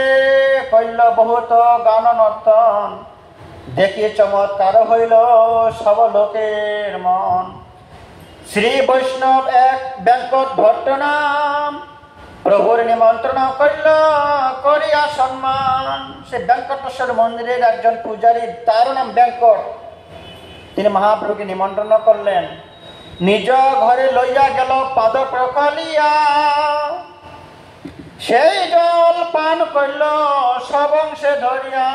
কইল বহুত গান নর্তন, দেখি চমৎকার হইল সব লোকের মন। শ্রী বৈষ্ণব এক বেঙ্কট ভট্ট নাম, প্রভুর নিমন্ত্রণ করিল করিয়া সম্মান। সে বেঙ্কটেশ্বর মন্দিরের একজন পূজারী, তার নাম বেঙ্কট। তিনি মহাপ্রভুকে নিমন্ত্রণ করলেন, নিজ ঘরে লইয়া গেল পাদ প্রকলিয়া। সেই জল পান করল সব অংশে ধরিয়া।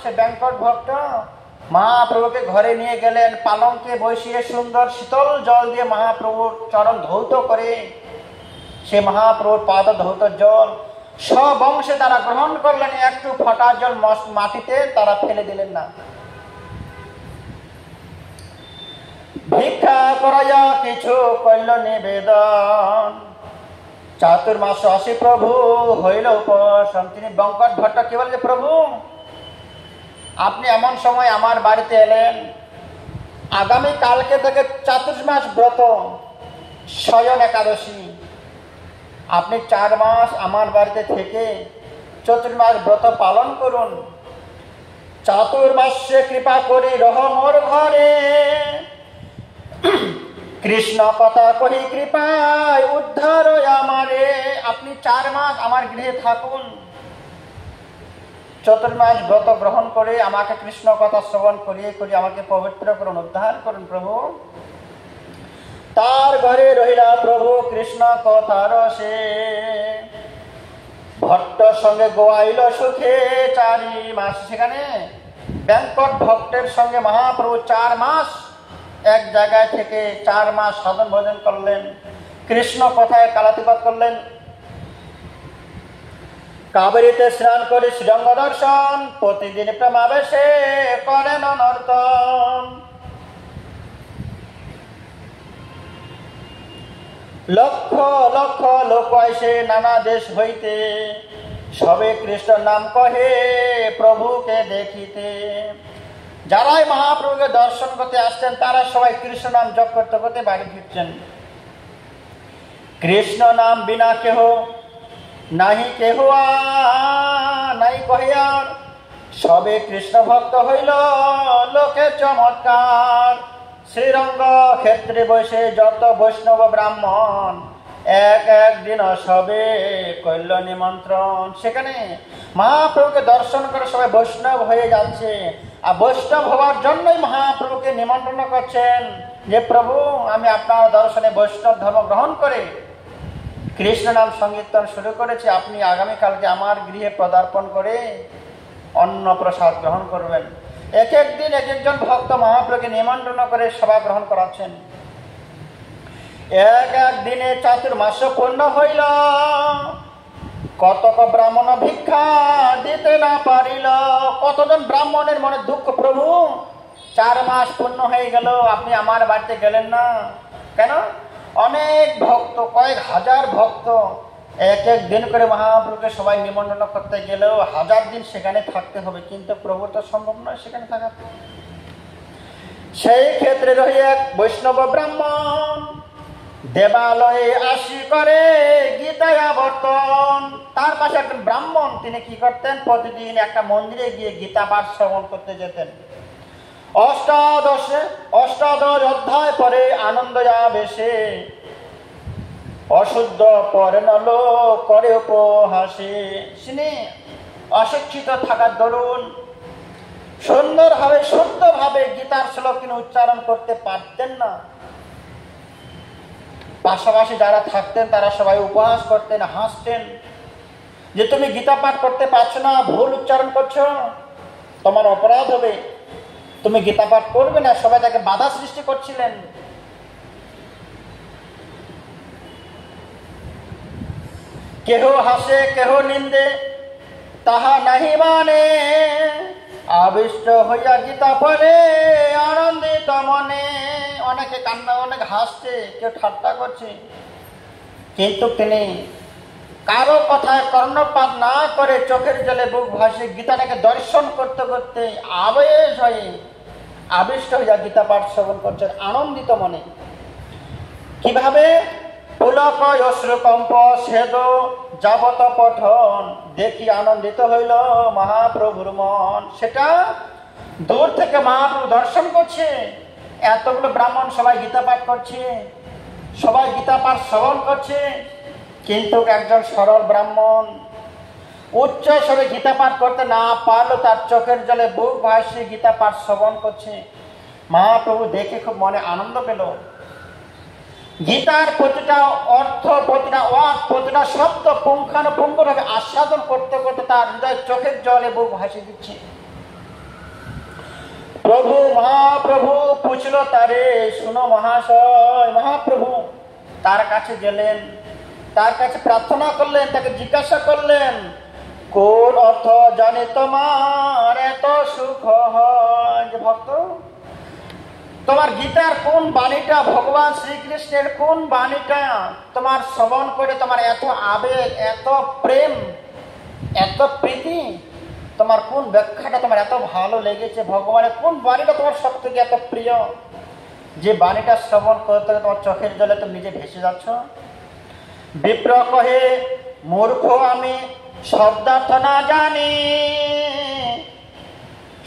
সে বেঙ্কট ভক্ত মহাপ্রভুকে ঘরে নিয়ে গেলেন, পালঙ্কে বসিয়ে সুন্দর শীতল জল দিয়ে মহাপ্রভুর চরণ ধৌত করে, সে মহাপ্রভুর পাদ ধৌত জল স্ববংশে তারা গ্রহণ করলেন, একটু ফোঁটা জল মাটিতে তারা ফেলে দিলেন না। ভিক্ষা করাইয়া কিছু কইল নিবেদন, চাতুর্মাস আসি প্রভু হইল উপশম। তিনি বঙ্কট ভট্ট কি বলে, প্রভু আপনি এমন সময় আমার বাড়িতে এলেন, আগামী কালকে থেকে চাতুর্মাস ব্রত, শয়ন একাদশী, আপনি 4 মাস আমার বাড়িতে থেকে চতুর্মাস ব্রত পালন করুন। চাতুর্মাসে কৃপা করি রহ মোর ঘরে, কৃষ্ণ কথা কহি কৃপায় উদ্ধার আমারে। আপনি 4 মাস আমার গৃহে থাকুন, চতুর্মাস ব্রত গ্রহণ করে আমাকে কৃষ্ণ কথা শ্রবণ করিয়ে করিয়ে আমাকে পবিত্র করুন, উদ্ধার করুন প্রভু। তার ঘরে রহিলা প্রভু কৃষ্ণ কথার সে, ভট্ট সঙ্গে গোয়াইল সুখে 4 মাস। সেখানে ব্যাঙ্কট ভক্তের সঙ্গে মহাপ্রভু 4 মাস এক জায়গায় থেকে 4 মাস সাধন ভোজন করলেন, কৃষ্ণ কথায় কালাতিপাত করলেন। কাবেরীতে স্নান করে শ্রীরঙ্গ দর্শন, প্রতিদিন প্রেমাবেশে করেন নর্তন। লক্ষ লক্ষ লোক আসে নানা দেশ হইতে, সবে কৃষ্ণ নাম কহে প্রভুকে দেখিতে। যারাই মহাপ্রভুকে দর্শন করতে আসছেন তারা সবাই কৃষ্ণ নাম জপ করতে করতে বাড়ি ফিরছেন। কৃষ্ণ নাম বিনা কেহ নাহি কেহ নাই কহিয়ার, সবে কৃষ্ণ ভক্ত হইল লোকে চমৎকার। শ্রীরঙ্গ ক্ষেত্রে বসে যত বৈষ্ণব ব্রাহ্মণ, এক দিন সবে কইল নিমন্ত্রণ। সেখানে মহাপ্রভুকে দর্শন করে সবাই বৈষ্ণব হয়ে যাচ্ছে, আর বৈষ্ণব হওয়ার জন্যই মহাপ্রভুকে নিমন্ত্রণ করছেন যে প্রভু আমি আপনার দর্শনে বৈষ্ণব ধর্ম গ্রহণ করে কৃষ্ণ নাম সংকীর্তন শুরু করেছি, আপনি আগামীকালকে আমার গৃহে পদার্পণ করে অন্ন প্রসাদ গ্রহণ করবেন। এক দিন এক একজন ভক্ত মহাপ্রভুকে নিমন্ত্রণ করে সভা গ্রহণ করাচ্ছেন। এক দিনে চাতুর্মাস পূর্ণ হইল, কতক ব্রাহ্মণ ভিক্ষা দিতে না পারিল। কতজন ব্রাহ্মণের মনে দুঃখ, প্রভু 4 মাস পূর্ণ হয়ে গেল, আপনি আমার বাড়িতে গেলেন না কেন? অনেক ভক্ত, কয়েক হাজার ভক্ত এক দিন করে মহাপ্রভুকে সবাই নিমন্ত্রণ করতে গেলেও 1000 দিন সেখানে থাকতে হবে, কিন্তু প্রভুর তো সম্ভব নয় সেখানে থাকা। সেই ক্ষেত্রে রহি এক বৈষ্ণব ব্রাহ্মণ, দেবালয়ে আসি করে গীতায় আবর্তন। তার পাশে একজন ব্রাহ্মণ, তিনি কি করতেন? প্রতিদিন একটা মন্দিরে গিয়ে গীতা পাঠ শ্রবণ করতে যেতেন। অষ্টাদশ অধ্যায় পরে আনন্দ আবেশে, অশুদ্ধ পরে নল করে উপহাসে। তিনি অশিক্ষিত থাকার দরুন সুন্দরভাবে শুদ্ধভাবে গীতার শ্লোক তিনি উচ্চারণ করতে পারতেন না। পাশাপাশি যারা থাকতেন তারা সবাই উপহাস করতেন, হাসতেন যে তুমি গীতা পাঠ করতে পারছো না, ভুল উচ্চারণ করছো, তোমার অপরাধ হবে, তুমি গীতা পাঠ করবে না। সবাই তাকে বাধা সৃষ্টি করছিলেন। কেহ হাসে কেহ নিন্দে, তাহা নাহি মানে, আবিষ্ট হইয়া গীতা পড়ে আনন্দিত মনে। অনেকে কান্না, অনেকে হাসছে, কেউ ঠাট্টা করছে, কিন্তু তিনি কারো কথায় কর্ণপাত না করে চোখের জলে বুক ভাসে গীতাটাকে দর্শন করতে করতে আবেশ হয়ে আবিষ্ট হইয়া গীতা পাঠ শ্রবণ করছেন আনন্দিত মনে। কিভাবে? পুলক অশ্রুকম্প সেদ যাবত পঠন, দেখি আনন্দিত হইল মহাপ্রভুর মন। সেটা দূর থেকে মহাপ্রভু দর্শন করছে, এতগুলো ব্রাহ্মণ সবাই গীতা পাঠ করছে, সবাই গীতা পাঠ শ্রবণ করছে, কিন্তু একজন সরল ব্রাহ্মণ উচ্চ স্বরে গীতা পাঠ করতে না পারলো, তার চোখের জলে বুক ভাসে গীতা পাঠ শ্রবণ করছে। মহাপ্রভু দেখে খুব মনে আনন্দ পেল। গীতার প্রতিটা অর্থ, প্রতিটা ওয়াক, প্রতিটা শব্দ পুঙ্খানুপুঙ্খভাবে আস্বাদন করতে করতে তার হৃদয় চোখের জলে বুক ভাসিয়ে দিচ্ছে। মহাপ্রভু পুছল তারে, শুনো মহাশয়। মহাপ্রভু তার কাছে গেলেন, তার কাছে প্রার্থনা করলেন, তাকে জিজ্ঞাসা করলেন, কোন অর্থ জানে তোমার এত সুখ হয়? যে ভক্ত, তোমার গীতার কোন বাণীটা, ভগবান শ্রীকৃষ্ণের কোন বাণীটা তোমার শ্রবণ করে তোমার এত আবেগ, এত প্রেম, এত প্রীতি, তোমার কোন ব্যাখ্যাটা তোমার এত ভালো লেগেছে? ভগবানের কোন বাণীটা তোমার সব থেকে এত প্রিয়, যে বাণীটা শ্রবণ করতে তোমার চোখের জলে তুমি নিজে ভেসে যাচ্ছ? বিপ্র কহে, মূর্খ আমি শব্দার্থ না জানি,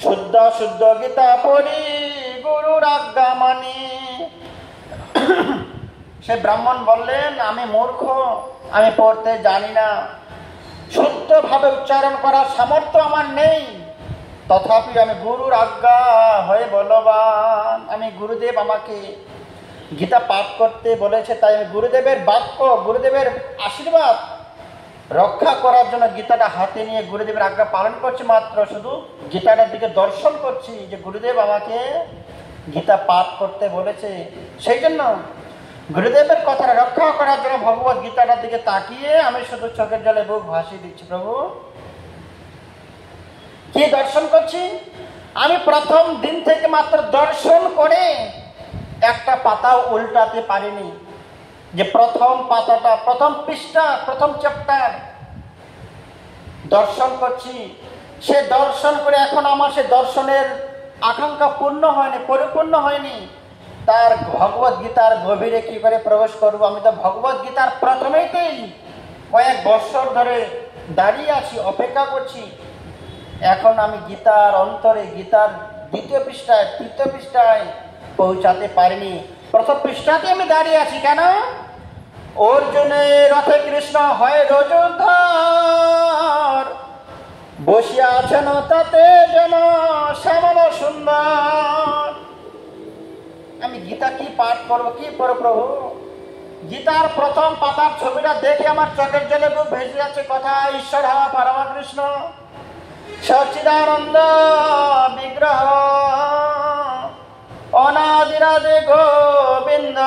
শুদ্ধ শুদ্ধ গীতা পড়ি গুরুর আজ্ঞা মানি। সে ব্রাহ্মণ বললেন, আমি মূর্খ, আমি পড়তে জানি না, শুদ্ধভাবে উচ্চারণ করার সামর্থ্য আমার নেই, তথাপি আমি গুরুর আজ্ঞা হয়ে বলবান। আমি গুরুদেব আমাকে গীতা পাঠ করতে বলেছে, তাই আমি গুরুদেবের বাক্য, গুরুদেবের আশীর্বাদ রক্ষা করার জন্য গীতাটা হাতে নিয়ে গুরুদেবের আজ্ঞা পালন করছি মাত্র, শুধু গীতাটার দিকে দর্শন করছি যে গুরুদেব আমাকে গীতা পাঠ করতে বলেছে। সেই জন্য গুরুদেবের কথাটা রক্ষা করার জন্য ভগবত গীতাটার দিকে তাকিয়ে আমি শুধু চোখের জলে বুক ভাসিয়ে দিচ্ছি। প্রভু, কি দর্শন করছি? আমি প্রথম দিন থেকে মাত্র দর্শন করে একটা পাতাও উল্টাতে পারিনি। যে প্রথম পাতাটা, প্রথম পৃষ্ঠা, প্রথম চ্যাপ্টার দর্শন করছি, সে দর্শন করে এখন আমার সে দর্শনের আকাঙ্ক্ষা পূর্ণ হয়নি, পরিপূর্ণ হয়নি। তার ভগবত গীতার গভীরে কি করে প্রবেশ করব? আমি তো ভগবত গীতার প্রথমেতেই কয়েক বছর ধরে দাঁড়িয়ে আছি, অপেক্ষা করছি। এখন আমি গীতার অন্তরে, গীতার দ্বিতীয় পৃষ্ঠায়, তৃতীয় পৃষ্ঠায় পৌঁছাতে পারিনি। প্রথম পৃষ্ঠাতে আমি দাঁড়িয়ে আছি। কেন? অর্জুনের রথে কৃষ্ণ হয় রজোধর, বসিয়া আছেন তাতে যেন শ্যামল সুন্দর। আমি গীতা কি পাঠ করবো, কি করবো প্রভু? গীতার প্রথম পাতার ছবিটা দেখে আমার চোখের জলে বুক ভেসে যাচ্ছে। কথা, ঈশ্বর পরমকৃষ্ণ সচ্চিদানন্দ বিগ্রহ অনাদিরাদে গোবিন্দ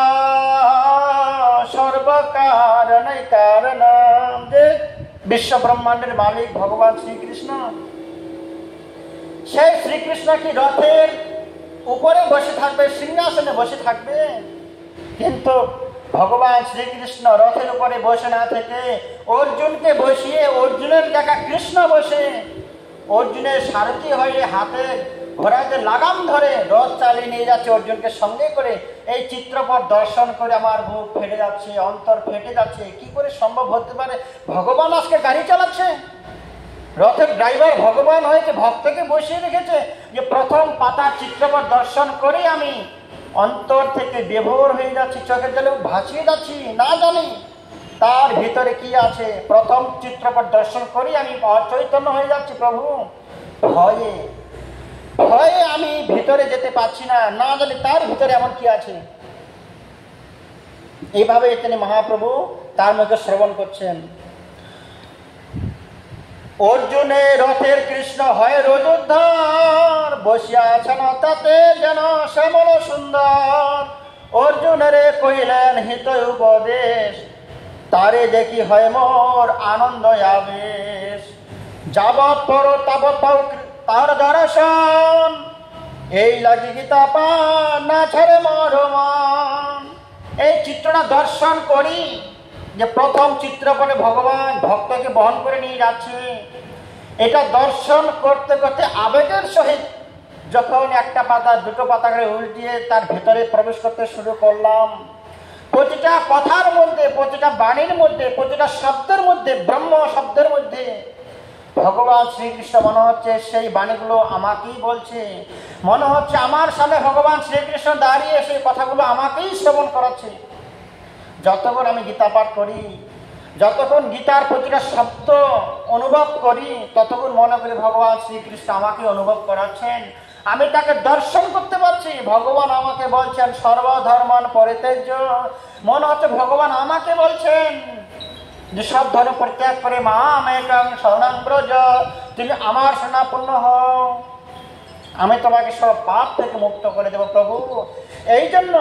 সর্বকারণে কারণ, যে বিশ্ব ব্রহ্মাণ্ডের মালিক ভগবান শ্রীকৃষ্ণ। সেই শ্রীকৃষ্ণ কি রথের উপরে বসে থাকবে, সিংহাসনে বসে থাকবে? কিন্তু ভগবান শ্রীকৃষ্ণ রথের উপরে বসে না থেকে অর্জুনকে বসিয়ে, অর্জুনের জায়গা কৃষ্ণ বসে অর্জুনের সারথি হয়ে হাতে ঘোড়াতে লাগাম ধরে রথ চালিয়ে নিয়ে যাচ্ছে অর্জুনকে সঙ্গে করে। এই চিত্রপট দর্শন করে আমার বুক ফেটে যাচ্ছে, অন্তর ফেটে যাচ্ছে। কি করে সম্ভব হতে পারে? ভগবান আজকে গাড়ি চালাচ্ছে, রথের ড্রাইভার ভগবান হয়েছে, ভক্তকে বসিয়ে রেখেছে। যে প্রথম পাতার চিত্রপট দর্শন করে আমি অন্তর থেকে বিভোর হয়ে যাচ্ছি, চোখের জলে ভাসিয়ে যাচ্ছি, না জানি তার ভিতরে কি আছে। প্রথম চিত্রপট দর্শন করি আমি অচৈতন্য হয়ে যাচ্ছি প্রভু। ভয়ে ভয়ে আমি ভিতরে যেতে পারছি না, না জানি তার ভিতরে এমন কি আছে। এইভাবে তিনি মহাপ্রভু তার মুখে শ্রবণ করছেন। অর্জুনের রথের কৃষ্ণ হয় রজোধর, বসিয়া আছেন তাতে যেন শ্যামল সুন্দর। অর্জুনের কহিলেন হিত উপদেশ, তারে দেখি হয় মোর আনন্দ আবেশ। যাবৎ পর তাবৎ পাও তার দর্শন, এই লাগি গীতা পান না ছাড়ে মোর মন। এই চিত্রটা দর্শন করি যে প্রথম চিত্রপটে ভগবান ভক্তকে বহন করে নিয়ে যাচ্ছে। এটা দর্শন করতে করতে আবেগের সহিত যখন একটা পাতা দুটো পাতা করে উল্টিয়ে তার ভেতরে প্রবেশ করতে শুরু করলাম, প্রতিটা কথার মধ্যে, প্রতিটা বাণীর মধ্যে, প্রতিটা শব্দের মধ্যে, ব্রহ্ম শব্দের মধ্যে ভগবান শ্রীকৃষ্ণ মনে হচ্ছে সেই বাণীগুলো আমাকেই বলছে। মনে হচ্ছে আমার সামনে ভগবান শ্রীকৃষ্ণ দাঁড়িয়ে সেই কথাগুলো আমাকেই শ্রবণ করাচ্ছে। যতক্ষণ আমি গীতা পাঠ করি, যতক্ষণ গীতার প্রতিটা শব্দ অনুভব করি, ততক্ষণ মনে করি ভগবান শ্রীকৃষ্ণ আমাকে অনুভব করাচ্ছেন, আমি তাকে দর্শন করতে পারছি। ভগবান আমাকে বলছেন সর্বধর্মান পরিত্যাজ্য। মনে হচ্ছে ভগবান আমাকে বলছেন যে সব ধর্ম পরিত্যাগ করে মামেকং শরণং ব্রজ, তুমি আমার শরণাপন্ন হও, আমি তোমাকে সব পাপ থেকে মুক্ত করে দেব প্রভু। এই জন্য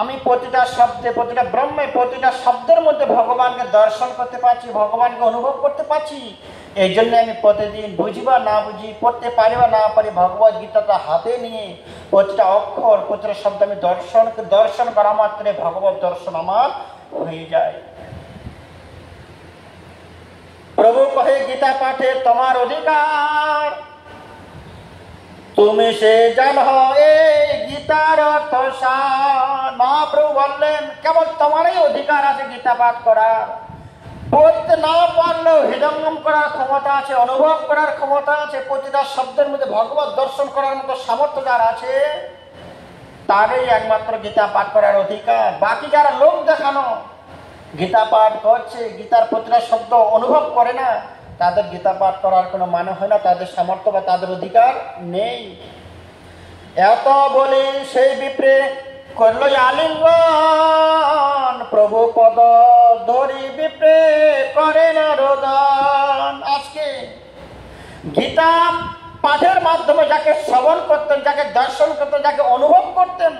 আমি প্রতিটা শব্দে, প্রতিটা ব্রহ্মে, প্রতিটা শব্দের মধ্যে ভগবানকে দর্শন করতে পারছি, ভগবানকে অনুভব করতে পারছি। এই জন্য আমি প্রতিদিন বুঝি বা না বুঝি, পড়তে পারি বা না পারি, ভগবদ গীতাটা হাতে নিয়ে প্রতিটা অক্ষর, প্রতিটা শব্দ আমি দর্শন করা মাত্রে ভগবত দর্শন আমার হয়ে যায়। প্রভু কহে গীতা পাঠে তোমার অধিকার, তুমি সে জানো এই গীতার অর্থ সার। মহাপ্রভু বললেন কেবল তোমারই অধিকার আছে গীতা পাঠ করার। পড়তে না পারলেও হৃদয়ঙ্গম করার ক্ষমতা আছে, অনুভব করার ক্ষমতা আছে, প্রতিটা শব্দের মধ্যে ভগবত দর্শন করার মতো সামর্থ্য যার আছে তারই একমাত্র গীতা পাঠ করার অধিকার। বাকি যারা লোক দেখানো গীতা পাঠ করছে, গীতার প্রতিটা শব্দ অনুভব করে না, তাদের গীতা পাঠ করার কোনো মানে হয় না, তাদের সামর্থ্য বা তাদের অধিকার নেই। এত বলি সেই বিপ্রে করল আলিঙ্গন, প্রভু পদ ধরি বিপ্রে করে না রোদন। আজকে গীতা পাঠের মাধ্যমে যাকে শ্রবণ করতেন, যাকে দর্শন করতেন, যাকে অনুভব করতেন,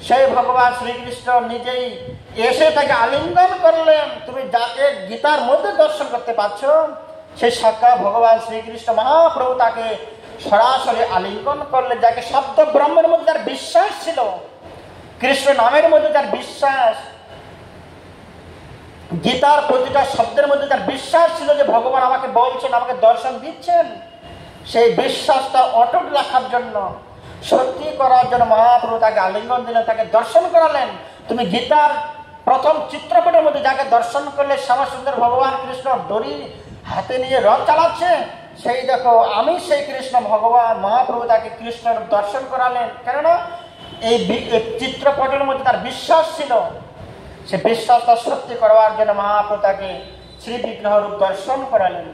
সেই ভগবান শ্রীকৃষ্ণ নিজেই এসে তাকে আলিঙ্গন করলেন। তুমি যাকে গীতার মধ্যে দর্শন করতে পারছ সেই সাক্ষাৎ ভগবান শ্রীকৃষ্ণ মহাপ্রভু তাকে সরাসরি আলিঙ্গন করলেন। যাকে শব্দ ব্রহ্মের মধ্যে তার বিশ্বাস ছিল, কৃষ্ণ নামের মধ্যে তার বিশ্বাস, গীতার প্রতিটা শব্দের মধ্যে তার বিশ্বাস ছিল যে ভগবান আমাকে বলছেন, আমাকে দর্শন দিচ্ছেন, সেই বিশ্বাসটা অটুট রাখার জন্য, সত্যি করার জন্য মহাপ্রভু তাকে আলিঙ্গন দিলেন, তাকে দর্শন করালেন। তুমি গীতার প্রথম চিত্রপটের মধ্যে যাকে দর্শন করলে শ্যামসুন্দর ভগবান কৃষ্ণ দড়ি হাতে নিয়ে রথ চালাচ্ছে, সেই দেখো আমি সেই কৃষ্ণ ভগবান। মহাপ্রভু তাকে কৃষ্ণের দর্শন করালেন, কেননা এই চিত্রপটের মধ্যে তার বিশ্বাস ছিল। সে বিশ্বাসটা সত্যি করার জন্য মহাপ্রভু তাকে শ্রী বিগ্রহ রূপ দর্শন করালেন।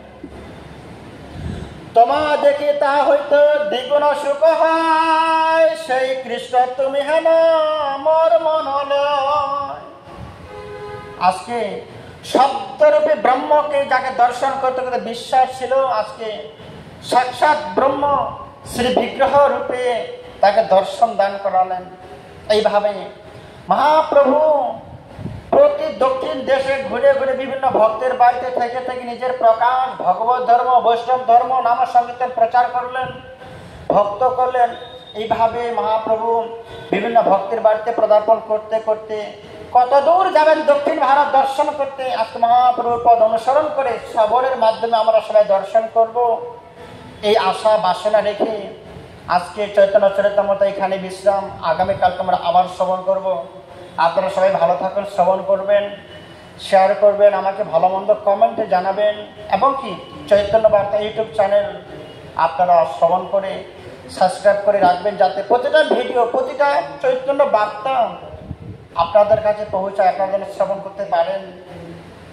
তোমা দেখি তা হইতো দ্বিগুণ সুখ হয়, সেই কৃষ্ণ তুমি হেন মোর মনলয়। আজকে শব্দরূপে ব্রহ্মকে যাকে দর্শন করতে করতে বিশ্বাস ছিল, আজকে সাক্ষাৎ ব্রহ্ম শ্রী বিগ্রহ রূপে তাকে দর্শন দান করালেন। এইভাবে মহাপ্রভু প্রতি দক্ষিণ দেশে ঘুরে ঘুরে বিভিন্ন ভক্তের বাড়িতে থেকে থেকে নিজের প্রকাশ ভগবত ধর্ম, বৈষ্ণব ধর্ম, নাম সংকীর্তন প্রচার করলেন, ভক্ত করলেন। এইভাবে মহাপ্রভু বিভিন্ন ভক্তের বাড়িতে পদার্পণ করতে করতে কত দূর যাবেন দক্ষিণ ভারত দর্শন করতে। আজকে মহাপ্রভুর পদ অনুসরণ করে শ্রবণের মাধ্যমে আমরা সবাই দর্শন করব, এই আশা বাসনা রেখে আজকে চৈতন্য চরিতামৃত এখানে বিশ্রাম। আগামীকালকে আমরা আবার শ্রবণ করব। আপনারা সবাই ভালো থাকুন, শ্রবণ করবেন, শেয়ার করবেন, আমাকে ভালো মন্দ কমেন্টে জানাবেন, এবং কি চৈতন্য বার্তা ইউটিউব চ্যানেল আপনারা শ্রবণ করে সাবস্ক্রাইব করে রাখবেন, যাতে প্রতিটা ভিডিও, প্রতিটা চৈতন্য বার্তা আপনাদের কাছে পৌঁছায়, আপনারা যেন শ্রবণ করতে পারেন।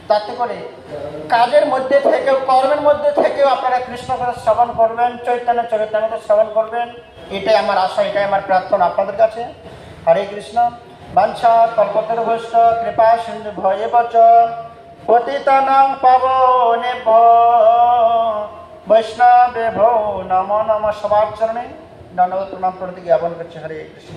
তাতে করে কাজের মধ্যে থেকেও, কর্মের মধ্যে থেকেও আপনারা কৃষ্ণ কথা শ্রবণ করবেন, চৈতন্য চরিতামৃত শ্রবণ করবেন। এটাই আমার আশা, এটাই আমার প্রার্থনা আপনাদের কাছে। হরে কৃষ্ণ। বাঞ্ছা কল্পতরুভ্যশ্চ কৃপা সিন্ধু ভয়েব চ পতিতানাং পাবনেভ্যো বৈষ্ণবেভ্যো নমো নমঃ। সবার চরণে দণ্ডবত প্রণাম প্রণতি জ্ঞাপন করছি। হরে কৃষ্ণ।